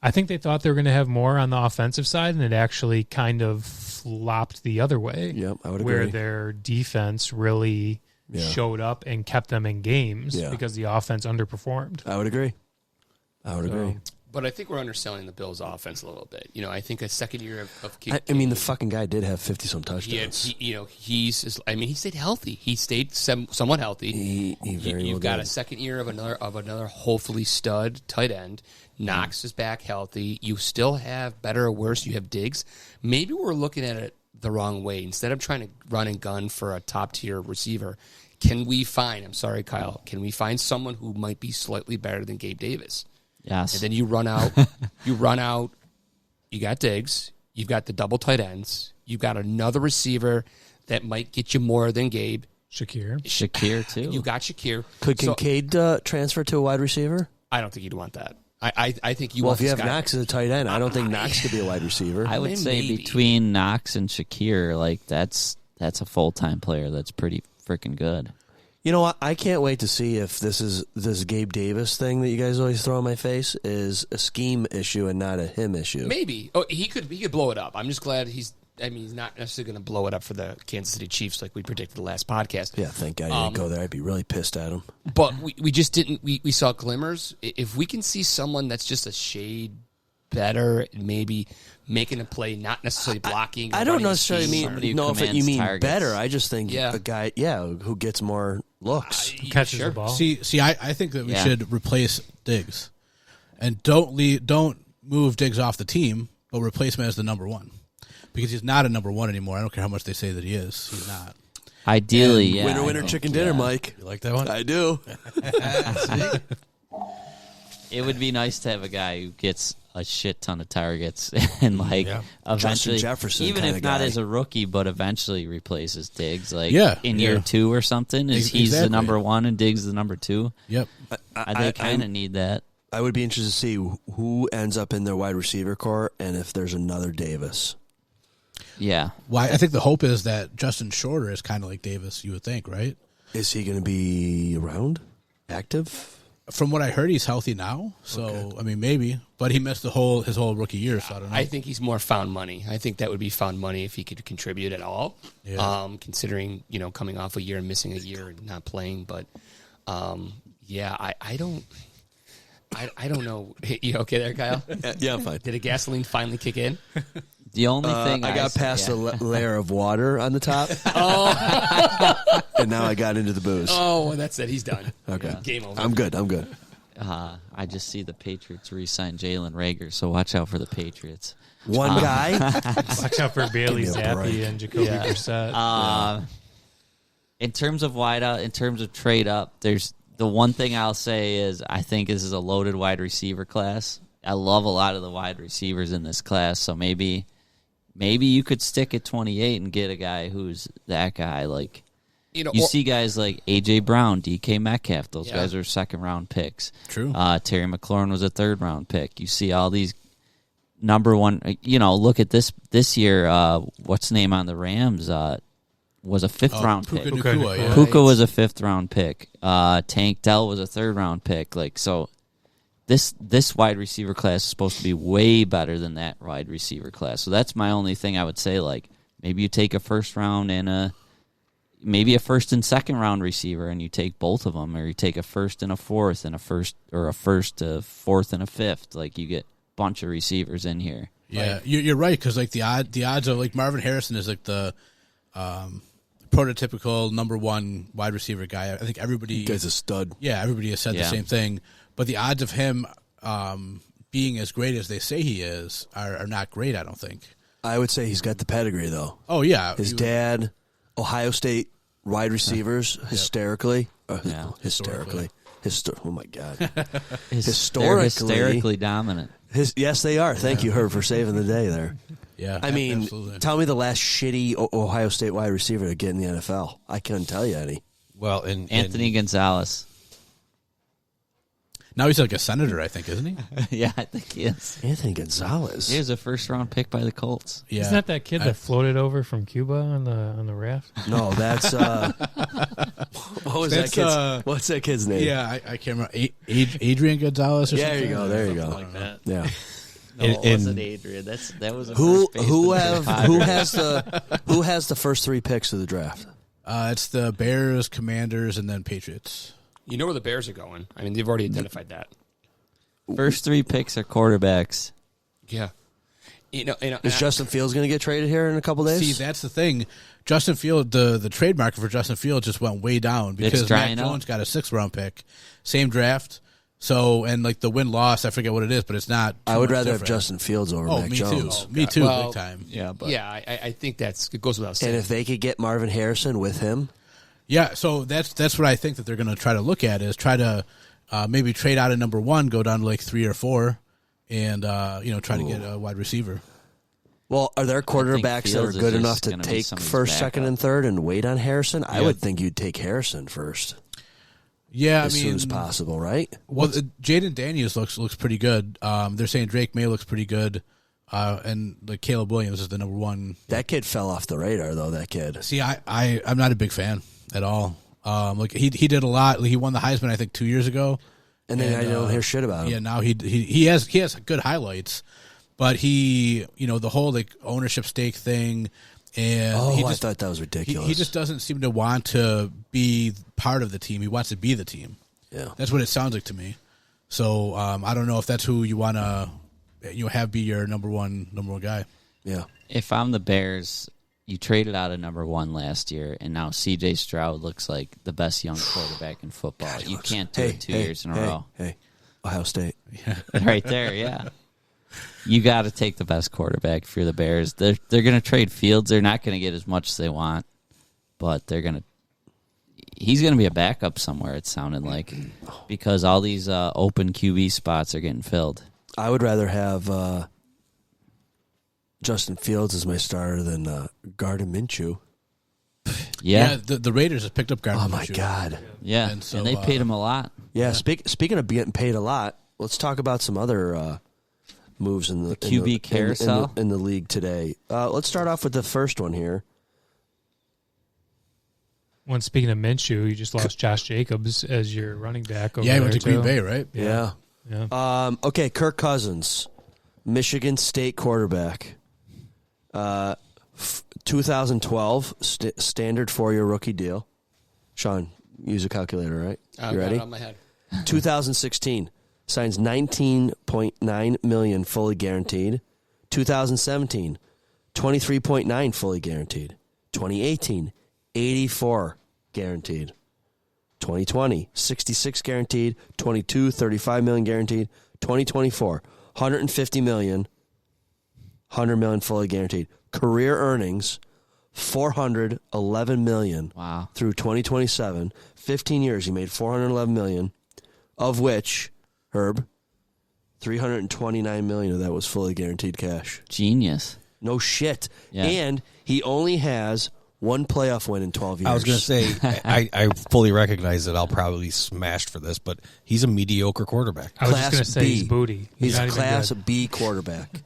I think they thought they were going to have more on the offensive side, and it actually kind of flopped the other way. Yep, I would where agree. their defense really showed up and kept them in games because the offense underperformed. I would agree. But I think we're underselling the Bills' offense a little bit. I think a second year of I mean, the fucking guy did have 50-some touchdowns. He stayed healthy. He stayed somewhat healthy. He very well You've got did. a second year of another hopefully stud tight end. Knox is back healthy. You still have better or worse. You have Diggs. Maybe we're looking at it the wrong way. Instead of trying to run and gun for a top tier receiver, can we find? I'm sorry, Kyle. Can we find someone who might be slightly better than Gabe Davis? Yes. And then you run out. You got Diggs. You've got the double tight ends. You've got another receiver that might get you more than Gabe. Shakir too. You got Shakir. Could Kincaid transfer to a wide receiver? I don't think you'd want that. I think you Well, want if you this have guy. Knox as a tight end, I don't think Knox could be a wide receiver. I would say Maybe. between Knox and Shakir, like that's a full-time player that's pretty freaking good. You know what? I can't wait to see if this Gabe Davis thing that you guys always throw in my face is a scheme issue and not a him issue. Maybe. Oh, he could blow it up. I'm just glad he's not necessarily going to blow it up for the Kansas City Chiefs like we predicted the last podcast. Yeah, thank God you didn't go there. I'd be really pissed at him. But we just didn't. We saw glimmers. If we can see someone that's just a shade better, maybe making a play, not necessarily blocking. I or don't running a necessarily scheme. if you mean targets. better. I just think a guy, who gets more looks. Catches the ball. See, I think that we Yeah. should replace Diggs, and don't move Diggs off the team, but replace him as the number one, because he's not a number one anymore. I don't care how much they say that he is. He's not. Ideally, And yeah. Winner, I winner, think, chicken dinner, yeah. Mike. You like that one? I do. It would be nice to have a guy who gets a shit ton of targets and eventually, Justin Jefferson even kinda if not guy. as a rookie, but eventually replaces Diggs. Like Yeah, in yeah. year 2 or something, he's the Exactly. number one and Diggs the number 2. Yep. They kind of need that. I would be interested to see who ends up in their wide receiver core and if there's another Davis. Yeah. Well, I think the hope is that Justin Shorter is kind of like Davis. You would think, right? Is he going to be around, active? From what I heard, he's healthy now. So I mean, maybe, but he missed his whole rookie year. So I don't know. I think he's more found money. I think that would be found money if he could contribute at all. Yeah. Considering coming off a year and missing a year and not playing, but I don't know. You okay there, Kyle? Yeah, I'm fine. Did the gasoline finally kick in? The only thing I got past a layer of water on the top, Oh, and now I got into the booze. oh, that's it. He's done. Okay, Game over. I'm good. I just see the Patriots re-sign Jalen Rager, so watch out for the Patriots. One guy. Watch out for Bailey Give me a Zappi break. and Jacoby Brissett. In terms of wideout, in terms of trade up, there's The one thing I'll say is I think this is a loaded wide receiver class. I love a lot of the wide receivers in this class, so maybe you could stick at 28 and get a guy who's that guy. Like, you see guys like A.J. Brown, D.K. Metcalf. Those guys are second-round picks. True. Terry McLaurin was a third-round pick. You see all these number one. Look at this year. What's the name on the Rams? Was a fifth-round pick. Puka Nacua, yeah. Puka was a fifth-round pick. Tank Dell was a third-round pick. Like, so this wide receiver class is supposed to be way better than that wide receiver class. So that's my only thing I would say. Like, maybe you take a first-round and maybe a first and second-round receiver, and you take both of them, or you take a first and a fourth, and a first, a fourth and a fifth. Like, you get a bunch of receivers in here. Yeah, right. You're right, because like the odds of like Marvin Harrison is like the prototypical number one wide receiver guy. I think everybody... Guy's a stud. Yeah, everybody has said the same thing. But the odds of him being as great as they say he is are not great, I don't think. I would say he's got the pedigree, though. Oh, yeah. His dad, Ohio State wide receivers, hysterically. Hysterically. Oh, my God. They're hysterically dominant. Yes, they are. Thank you, Herb, for saving the day there. Yeah, I mean, absolutely. Tell me the last shitty Ohio State wide receiver to get in the NFL. I couldn't tell you any. Well, Anthony Gonzalez. Now he's like a senator, I think, isn't he? Yeah, I think he is. Anthony Gonzalez. He was a first-round pick by the Colts. Yeah. Isn't that kid that floated over from Cuba on the raft? No, that's what's that kid's name? Yeah, I can't remember. Adrian Gonzalez or something? There you go. Like that. Yeah. No, it wasn't Adrian. That was who has the first three picks of the draft? It's the Bears, Commanders, and then Patriots. You know where the Bears are going. I mean, they've already identified that. First three picks are quarterbacks. Yeah. Is Justin Fields going to get traded here in a couple days? See, that's the thing. Justin Fields, the trade market for Justin Fields just went way down because Mac Jones got a 6th-round pick, same draft. So, and like the win-loss, I forget what it is, but it's not. I would rather have Justin Fields over Mac Jones. Me too, big time. Yeah, I think it goes without saying. And if they could get Marvin Harrison with him. Yeah, so that's what I think that they're going to try to look at is try to maybe trade out of number 1, go down to like 3 or 4, and try to get a wide receiver. Well, are there quarterbacks that are good enough to take first, second, and third and wait on Harrison? I would think you'd take Harrison first. Yeah, as soon as possible, right? Well, Jaden Daniels looks pretty good. They're saying Drake May looks pretty good. And like Caleb Williams is the number 1. That kid fell off the radar, though. That kid. See, I'm not a big fan at all. Like he did a lot. He won the Heisman, I think, 2 years ago, and then I don't hear shit about him. Yeah, now he has good highlights, but the whole like ownership stake thing, and I thought that was ridiculous. He just doesn't seem to want to be part of the team. He wants to be the team. Yeah, that's what it sounds like to me. So I don't know if that's who you want to have be your number one guy. Yeah. If I'm the Bears, you traded out a number 1 last year, and now C.J. Stroud looks like the best young quarterback in football. God, you can't do it 2 years in a row. Hey, Ohio State. Right there, yeah. You got to take the best quarterback if you're the Bears. They're going to trade Fields. They're not going to get as much as they want, but he's going to be a backup somewhere, it sounded like, because all these open QB spots are getting filled. I would rather have Justin Fields as my starter than Gardner Minshew. Yeah, the Raiders have picked up Gardner Minshew. Oh, my God. Yeah, and they paid him a lot. Yeah, speaking of getting paid a lot, let's talk about some other moves in the QB carousel in the league today. Let's start off with the first one here. When speaking of Minshew, you just lost Josh Jacobs as your running back. He went to Green Bay, right? Yeah. Okay, Kirk Cousins, Michigan State quarterback. 2012 standard 4-year rookie deal. Sean, use a calculator, right? You ready? Got it on my head. 2016 signs $19.9 million fully guaranteed. 2017 $23.9 fully guaranteed. 2018 $84 guaranteed. 2020 $66 guaranteed. 22 $35 million guaranteed. 2024 $150 million. $100 million fully guaranteed. Career earnings $411 million. Wow. Through 2027, 15 years, he made $411 million, of which, Herb, $329 million of that was fully guaranteed cash. Genius. No shit. Yeah. And he only has one playoff win in 12 years. I was going to say, I fully recognize that I'll probably be smashed for this, but he's a mediocre quarterback. I was just going to say he's booty. He's not a even Class good. B quarterback.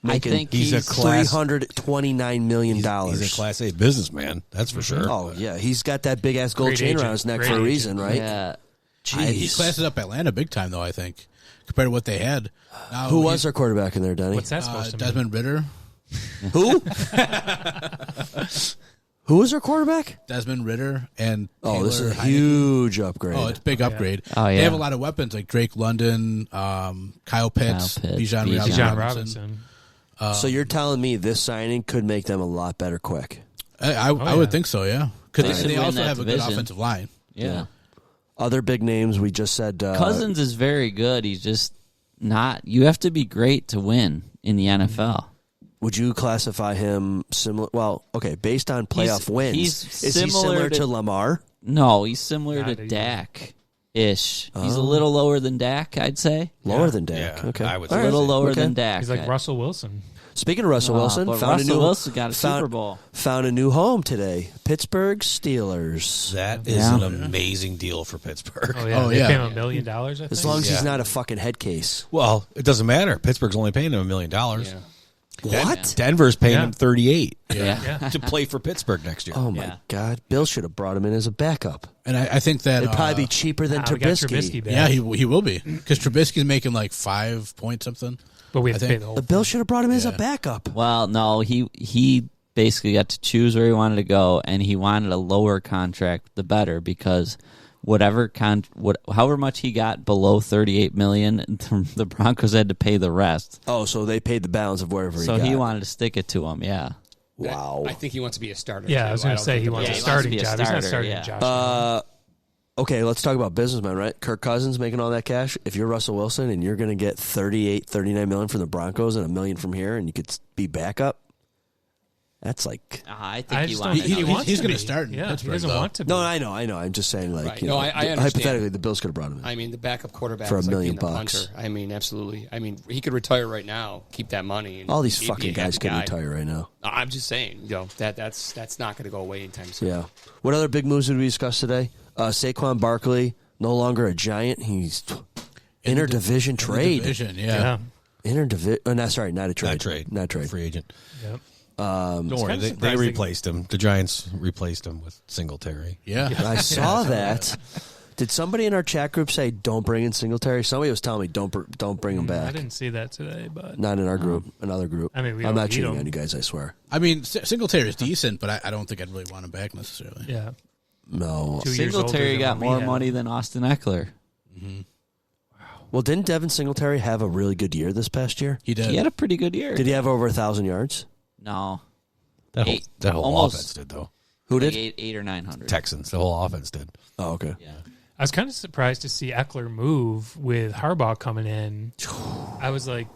I think he's a class $329 million. He's a Class A businessman, that's for sure. Oh, yeah. He's got that big ass gold Great chain agent. around his neck Great for a agent. reason, right? Yeah. Jeez. He classes up Atlanta big time, though, I think, compared to what they had. Now, Who was their quarterback in there, Denny? What's that supposed to mean? Desmond Ritter. Who? Who was their quarterback? Desmond Ritter and Oh, this is a Taylor Heineke. huge upgrade. Oh, it's a big upgrade. Oh, yeah. They have a lot of weapons like Drake London, Kyle Pitts, Bijan Bijan Robinson. Robinson. So you're telling me this signing could make them a lot better quick? I yeah. would think so, yeah. They Because should they win also that have a good division. offensive line. Yeah. Other big names we just said. Cousins is very good. He's just not. You have to be great to win in the NFL. Would you classify him similar? Well, okay, based on playoff wins, he's is he similar to Lamar? No, he's similar Not to even. Dak-ish. He's a little lower than Dak, I'd say. Lower than Dak. Yeah, okay, I would A say little so. lower Okay. than Dak. He's like Russell Wilson. Speaking of Russell Wilson, but found Russell a new Wilson got a Super Bowl. Found a new home today. Pittsburgh Steelers. That is Yeah. an amazing deal for Pittsburgh. Oh, yeah. Oh, They yeah. pay him $1 million, I think. As long as Yeah. he's not a fucking head case. Well, it doesn't matter. Pittsburgh's only paying him $1 million. Yeah. What? Denver's paying Yeah. him 38 Yeah. to play for Pittsburgh next year. Oh my Yeah. God! Bill should have brought him in as a backup. And I think that It'd probably be cheaper than we got Trubisky. Trubisky back. yeah, he will be because Trubisky's making like 5 point something. But we have I to pay think- the whole But Bill should have brought him in as a Yeah. backup. Well, no, he basically got to choose where he wanted to go, and he wanted a lower contract, the better, because however much he got below $38 million, the Broncos had to pay the rest. Oh, so they paid the balance of wherever So he got. he wanted to stick it to him. Yeah. Wow. I think he wants to be a starter. Yeah, too. I was going don't to say think he the wants a Broncos- starting be a job. He's not starter, starting yeah. Josh Allen. Okay, let's talk about businessmen, right? Kirk Cousins making all that cash. If you're Russell Wilson and you're going to get $39 million from the Broncos and $1 million from here, and you could be backup, that's like. I I think he just don't wanted think he to. wants he's to gonna be. start in Yeah, he Pittsburgh, doesn't though. want to be. No, I know. I'm just saying, like, Right. you No, know, I understand. hypothetically, the Bills could have brought him in. I mean, the backup quarterback For is $1 like million being a bucks. punter. I mean, absolutely. I mean, he could retire right now, keep that money. And All these he'd be a fucking guys happy could guy. retire right now. I'm just saying, that's not going to go away anytime soon. Yeah. What other big moves did we discuss today? Saquon Barkley, no longer a Giant. He's interdivision trade. Division, yeah. Interdivision. Oh, no, sorry, not a trade. Not trade. Free agent. Yep. Don't worry, kinda they surprising. replaced him. The Giants replaced him with Singletary. Yeah. I saw that. Did somebody in our chat group say don't bring in Singletary? Somebody was telling me don't bring him I back. didn't see that today, but Not in our group, another group. I mean, we I'm don't not need cheating him. on you guys, I swear. I mean, Singletary is decent, but I don't think I'd really want him back necessarily. yeah. No. 2 years older Singletary than got what we more have. money than Austin Eckler. Well, didn't Devin Singletary have a really good year this past year? He did. He had a pretty good year. Did he have over 1,000 yards? No. That whole Almost. offense did, though. Who Like did? 8 or 900. Texans. The whole offense did. Oh, okay. Yeah. I was kind of surprised to see Eckler move with Harbaugh coming in. I was like,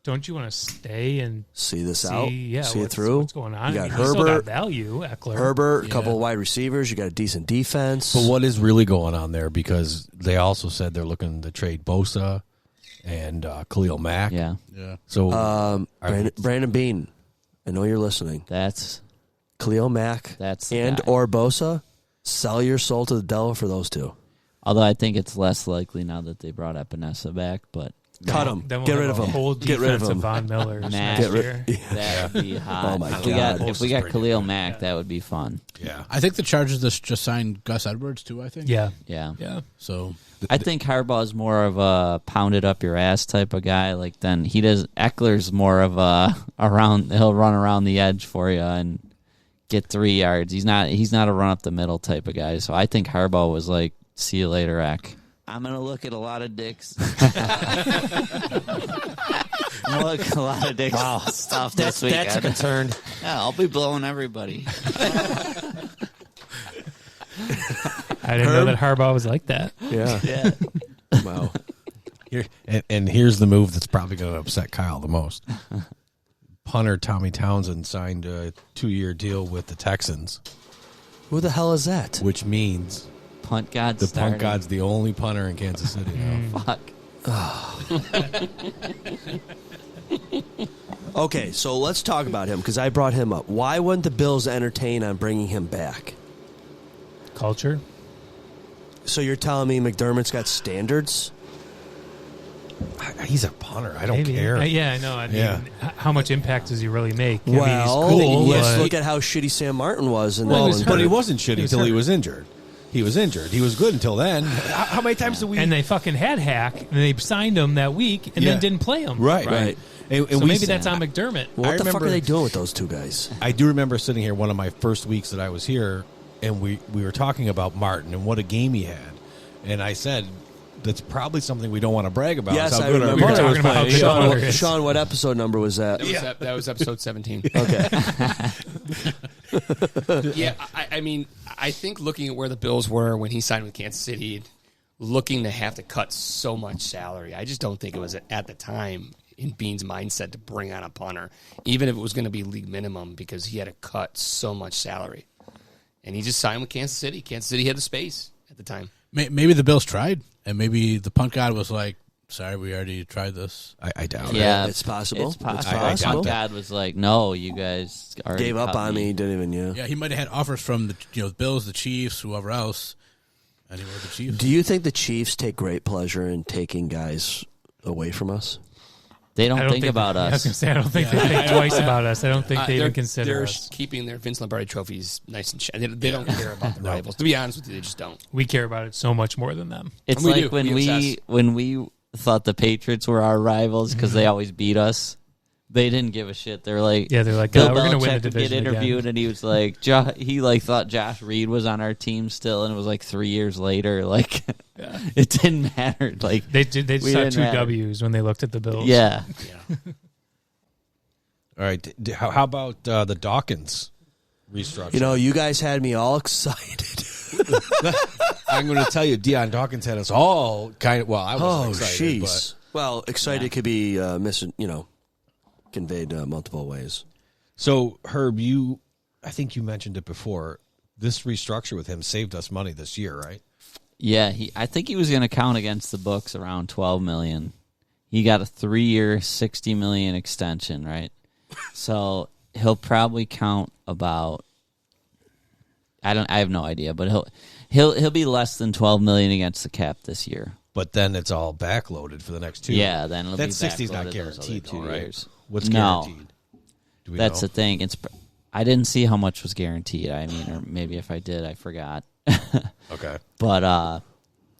don't you want to stay and See this see, out? yeah, See it what's, through? what's going on? You I got mean, he still got Herbert. value, Eckler. Herbert, a Yeah. couple of wide receivers. You got a decent defense. But what is really going on there? Because they also said they're looking to trade Bosa and Khalil Mack. Yeah. Yeah. So Brandon Bean, I know you're listening. That's Khalil Mack That's the and guy. or Bosa, sell your soul to the devil for those two. although I think it's less likely now that they brought Epinesa back, but Cut him. Then we'll Get have rid of a him. whole Get rid of defense him. Von Millers Mack. next Get rid- year. that would be hot. Oh, my if we God. got, if we got Khalil Mack, that would be fun. yeah. I think the Chargers just signed Gus Edwards too. I think. Yeah. Yeah. Yeah. So I think Harbaugh's more of a pounded up your ass type of guy. Like then he does. Eckler's more of a around. He'll run around the edge for you and get 3 yards. He's not a run up the middle type of guy. So I think Harbaugh was like, see you later, Eck. I'm gonna look at a lot of dicks. I'm gonna look at a lot of dicks stuff this weekend. That's a concern. Yeah, I'll be blowing everybody. I didn't know that Harbaugh was like that. Yeah. Yeah. Wow. Here, and here's the move that's probably going to upset Kyle the most. punter Tommy Townsend signed a 2-year deal with the Texans. Who the hell is that? Which means punt god's the starting. punt god's the only punter in Kansas City now. Fuck. Okay, so let's talk about him because I brought him up. Why wouldn't the Bills entertain on bringing him back? Culture. So you're telling me McDermott's got standards? He's a punter. I don't Maybe. care. Yeah, I know. I mean, how much impact does he really make? Well, I mean, he's cool, let's but- look at how shitty Sam Martin was. But he wasn't shitty He was until he hurt. was injured. He was injured. He was good until then. How many times did we? And they fucking had Hack, and they signed him that week, and Yeah. then didn't play him. Right. And So we maybe said- that's on McDermott. Well, what I the fuck remember- are they doing with those two guys? I do remember sitting here one of my first weeks that I was here, and we were talking about Martin and what a game he had, and I said that's probably something we don't want to brag about. Yes, is how I good our remember. punter was playing. Sean, Sean, what episode number was that? That was episode 17. Okay. Yeah, I mean, I think looking at where the Bills were when he signed with Kansas City, looking to have to cut so much salary, I just don't think it was at the time in Bean's mindset to bring on a punter, even if it was going to be league minimum, because he had to cut so much salary. And he just signed with Kansas City. Kansas City had the space at the time. Maybe the Bills tried, and maybe the punt god was like, "Sorry, we already tried this." I doubt Yeah, It's possible. It's possible. It's possible. Punt god was like, "No, you guys already Gave up cut on me. Didn't even, Yeah, he might have had offers from the Bills, the Chiefs, whoever else. Anyway, the Chiefs. Do you think the Chiefs take great pleasure in taking guys away from us? They don't I don't think about I was us. going to say, I don't think they think twice about us. I don't think they even consider They're us. keeping their Vince Lombardi trophies nice and they don't care about the rivals. To be honest with you, they just don't. We care about it so much more than them. It's And we like do. when We obsess. when we thought the Patriots were our rivals because they always beat us. They didn't give a shit. They're like, Yeah, they're like, Bill we're going to win the Belichick would division get interviewed, again. and he was like, he thought Josh Reed was on our team still, and it was like 3 years later. Like, it didn't matter. Like They we saw didn't two matter. W's when they looked at the Bills. Yeah. All right. How about the Dawkins restructure? You know, you guys had me all excited. I'm going to tell you, Deion Dawkins had us all kind of. Well, I wasn't excited, jeez. Well, excited could be conveyed multiple ways. So, Herb, I think you mentioned it before. This restructure with him saved us money this year, right? Yeah, I think he was going to count against the books around $12 million. He got a 3-year, $60 million extension, right? So he'll probably count about. I have no idea, but he'll be less than $12 million against the cap this year. But then it's all backloaded for the next 2. Yeah, then it'll that be 60's backloaded not those guaranteed, other though, 2 right? years. What's No. guaranteed? Do we That's know? the thing. I didn't see how much was guaranteed. I mean, or maybe if I did, I forgot. Okay. But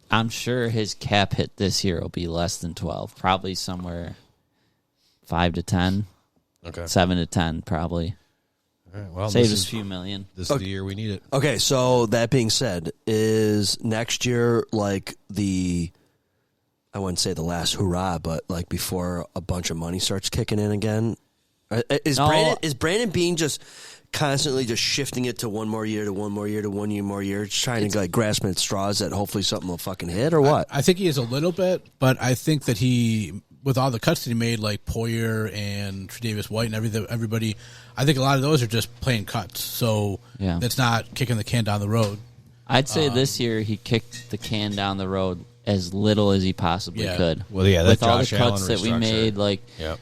I'm sure his cap hit this year will be less than 12. Probably somewhere 5 to 10. Okay. 7 to 10, probably. All right, well, Save this us is- a few million. This is the year we need it. Okay, so that being said, is next year like I wouldn't say the last hurrah, but like before a bunch of money starts kicking in again? Is Brandon Beane just constantly just shifting it to one more year to one more year to 1 year more year, just trying to like grasp at straws that hopefully something will fucking hit or what? I think he is a little bit, but I think that he, with all the cuts that he made, like Poyer and Tre'Davious White and everybody, I think a lot of those are just plain cuts. So Yeah. that's not kicking the can down the road. I'd say this year he kicked the can down the road as little as he possibly Yeah. could. Well, yeah, that with all the Josh Allen cuts that we restructure. made, like Yep.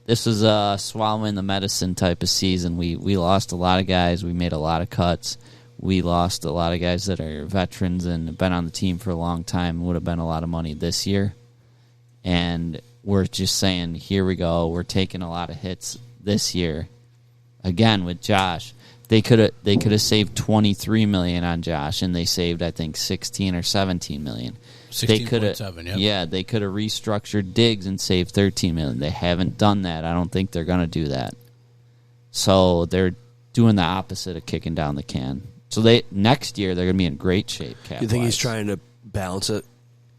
this was a swallowing the medicine type of season. We lost a lot of guys. We made a lot of cuts. We lost a lot of guys that are veterans and have been on the team for a long time. It would have been a lot of money this year, and we're just saying, here we go. We're taking a lot of hits this year. Again with Josh. They could have saved $23 million on Josh, and they saved, I think, $16 or $17 million. 16.7, yep. Yeah, they could have restructured Diggs and saved $13 million. They haven't done that. I don't think they're going to do that. So they're doing the opposite of kicking down the can. So next year they're going to be in great shape. You think he's trying to balance it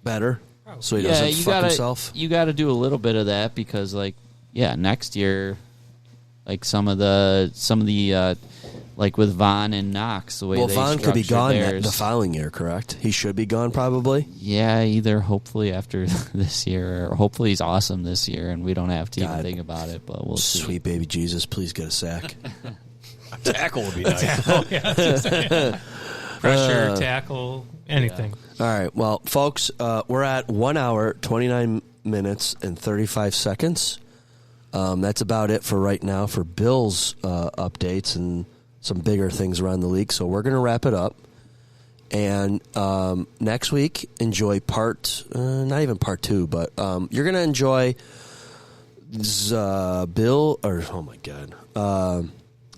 better so he doesn't fuck himself? You got to do a little bit of that because, next year, some of the like with Vaughn and Knox, the way Well, they Vaughn could be structured gone theirs. the following year, correct? He should be gone probably. Yeah, either hopefully after this year, or hopefully he's awesome this year, and we don't have to even God. think about it. But we'll see. Sweet baby Jesus, please get a sack. Tackle would be nice. Pressure, tackle, anything. All right, well, folks, we're at 1 hour, 29 minutes, and 35 seconds. That's about it for right now for Bills updates and some bigger things around the league. So we're going to wrap it up. And next week, enjoy not even part 2, but you're going to enjoy Bill, or oh my God.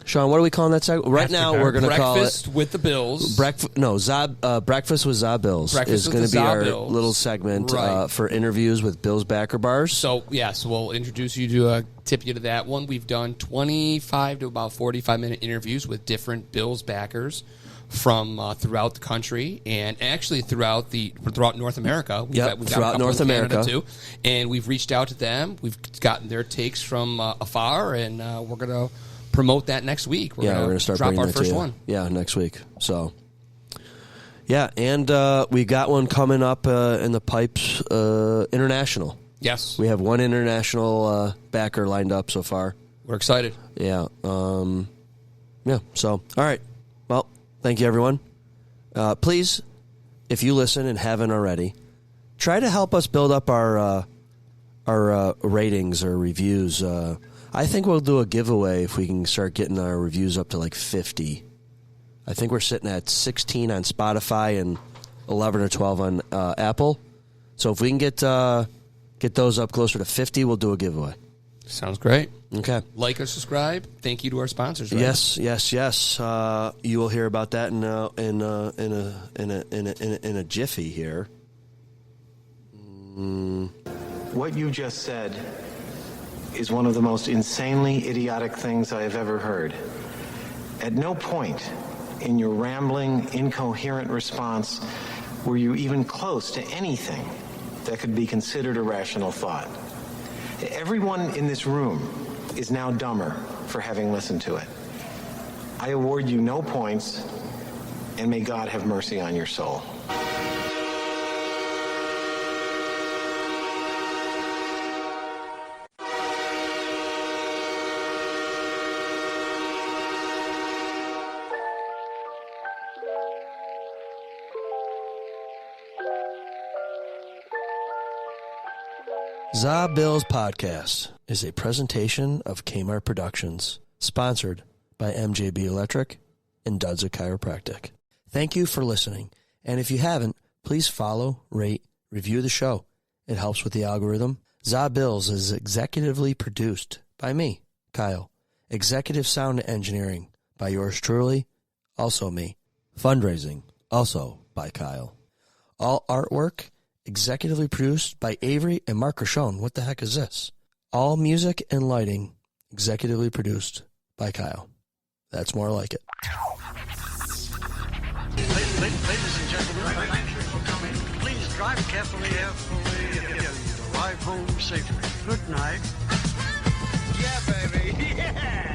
Sean, what are we calling that segment? Right now, we're going to call it Breakfast with the Bills. Breakfast with Za Bills Breakfast is with going the to be Za our Bills. little segment Right. for interviews with Bills backer bars. So we'll introduce you to tip you to that one. We've done 25 to about 45-minute interviews with different Bills backers from throughout the country and actually throughout North America. We've got a throughout couple North in Canada America. too, and we've reached out to them. We've gotten their takes from afar, and we're going to promote that next week. We're going to start drop bringing our that to first you. one. Yeah, next week. So, yeah, and we got one coming up in the pipes, international. Yes. We have one international backer lined up so far. We're excited. Yeah. Yeah. So, all right. Well, thank you, everyone. Please, if you listen and haven't already, try to help us build up our ratings or reviews. I think we'll do a giveaway if we can start getting our reviews up to like 50. I think we're sitting at 16 on Spotify and 11 or 12 on Apple. So if we can get those up closer to 50, we'll do a giveaway. Sounds great. Okay. Like or subscribe. Thank you to our sponsors. Right? Yes. You will hear about that in a jiffy here. What you just said is one of the most insanely idiotic things I have ever heard. At no point in your rambling, incoherent response were you even close to anything that could be considered a rational thought. Everyone in this room is now dumber for having listened to it. I award you no points, and may God have mercy on your soul. Za Bills Podcast is a presentation of Kmart Productions, sponsored by MJB Electric and Dudza Chiropractic. Thank you for listening, and if you haven't, please follow, rate, review the show. It helps with the algorithm. Za Bills is executively produced by me, Kyle. Executive sound engineering by yours truly, also me. Fundraising, also by Kyle. All artwork executively produced by Avery and Mark Rochon. What the heck is this? All music and lighting executively produced by Kyle. That's more like it. Ladies and gentlemen, thank you for coming. Please drive carefully, arrive home safely. Good night. Yeah, baby. Yeah.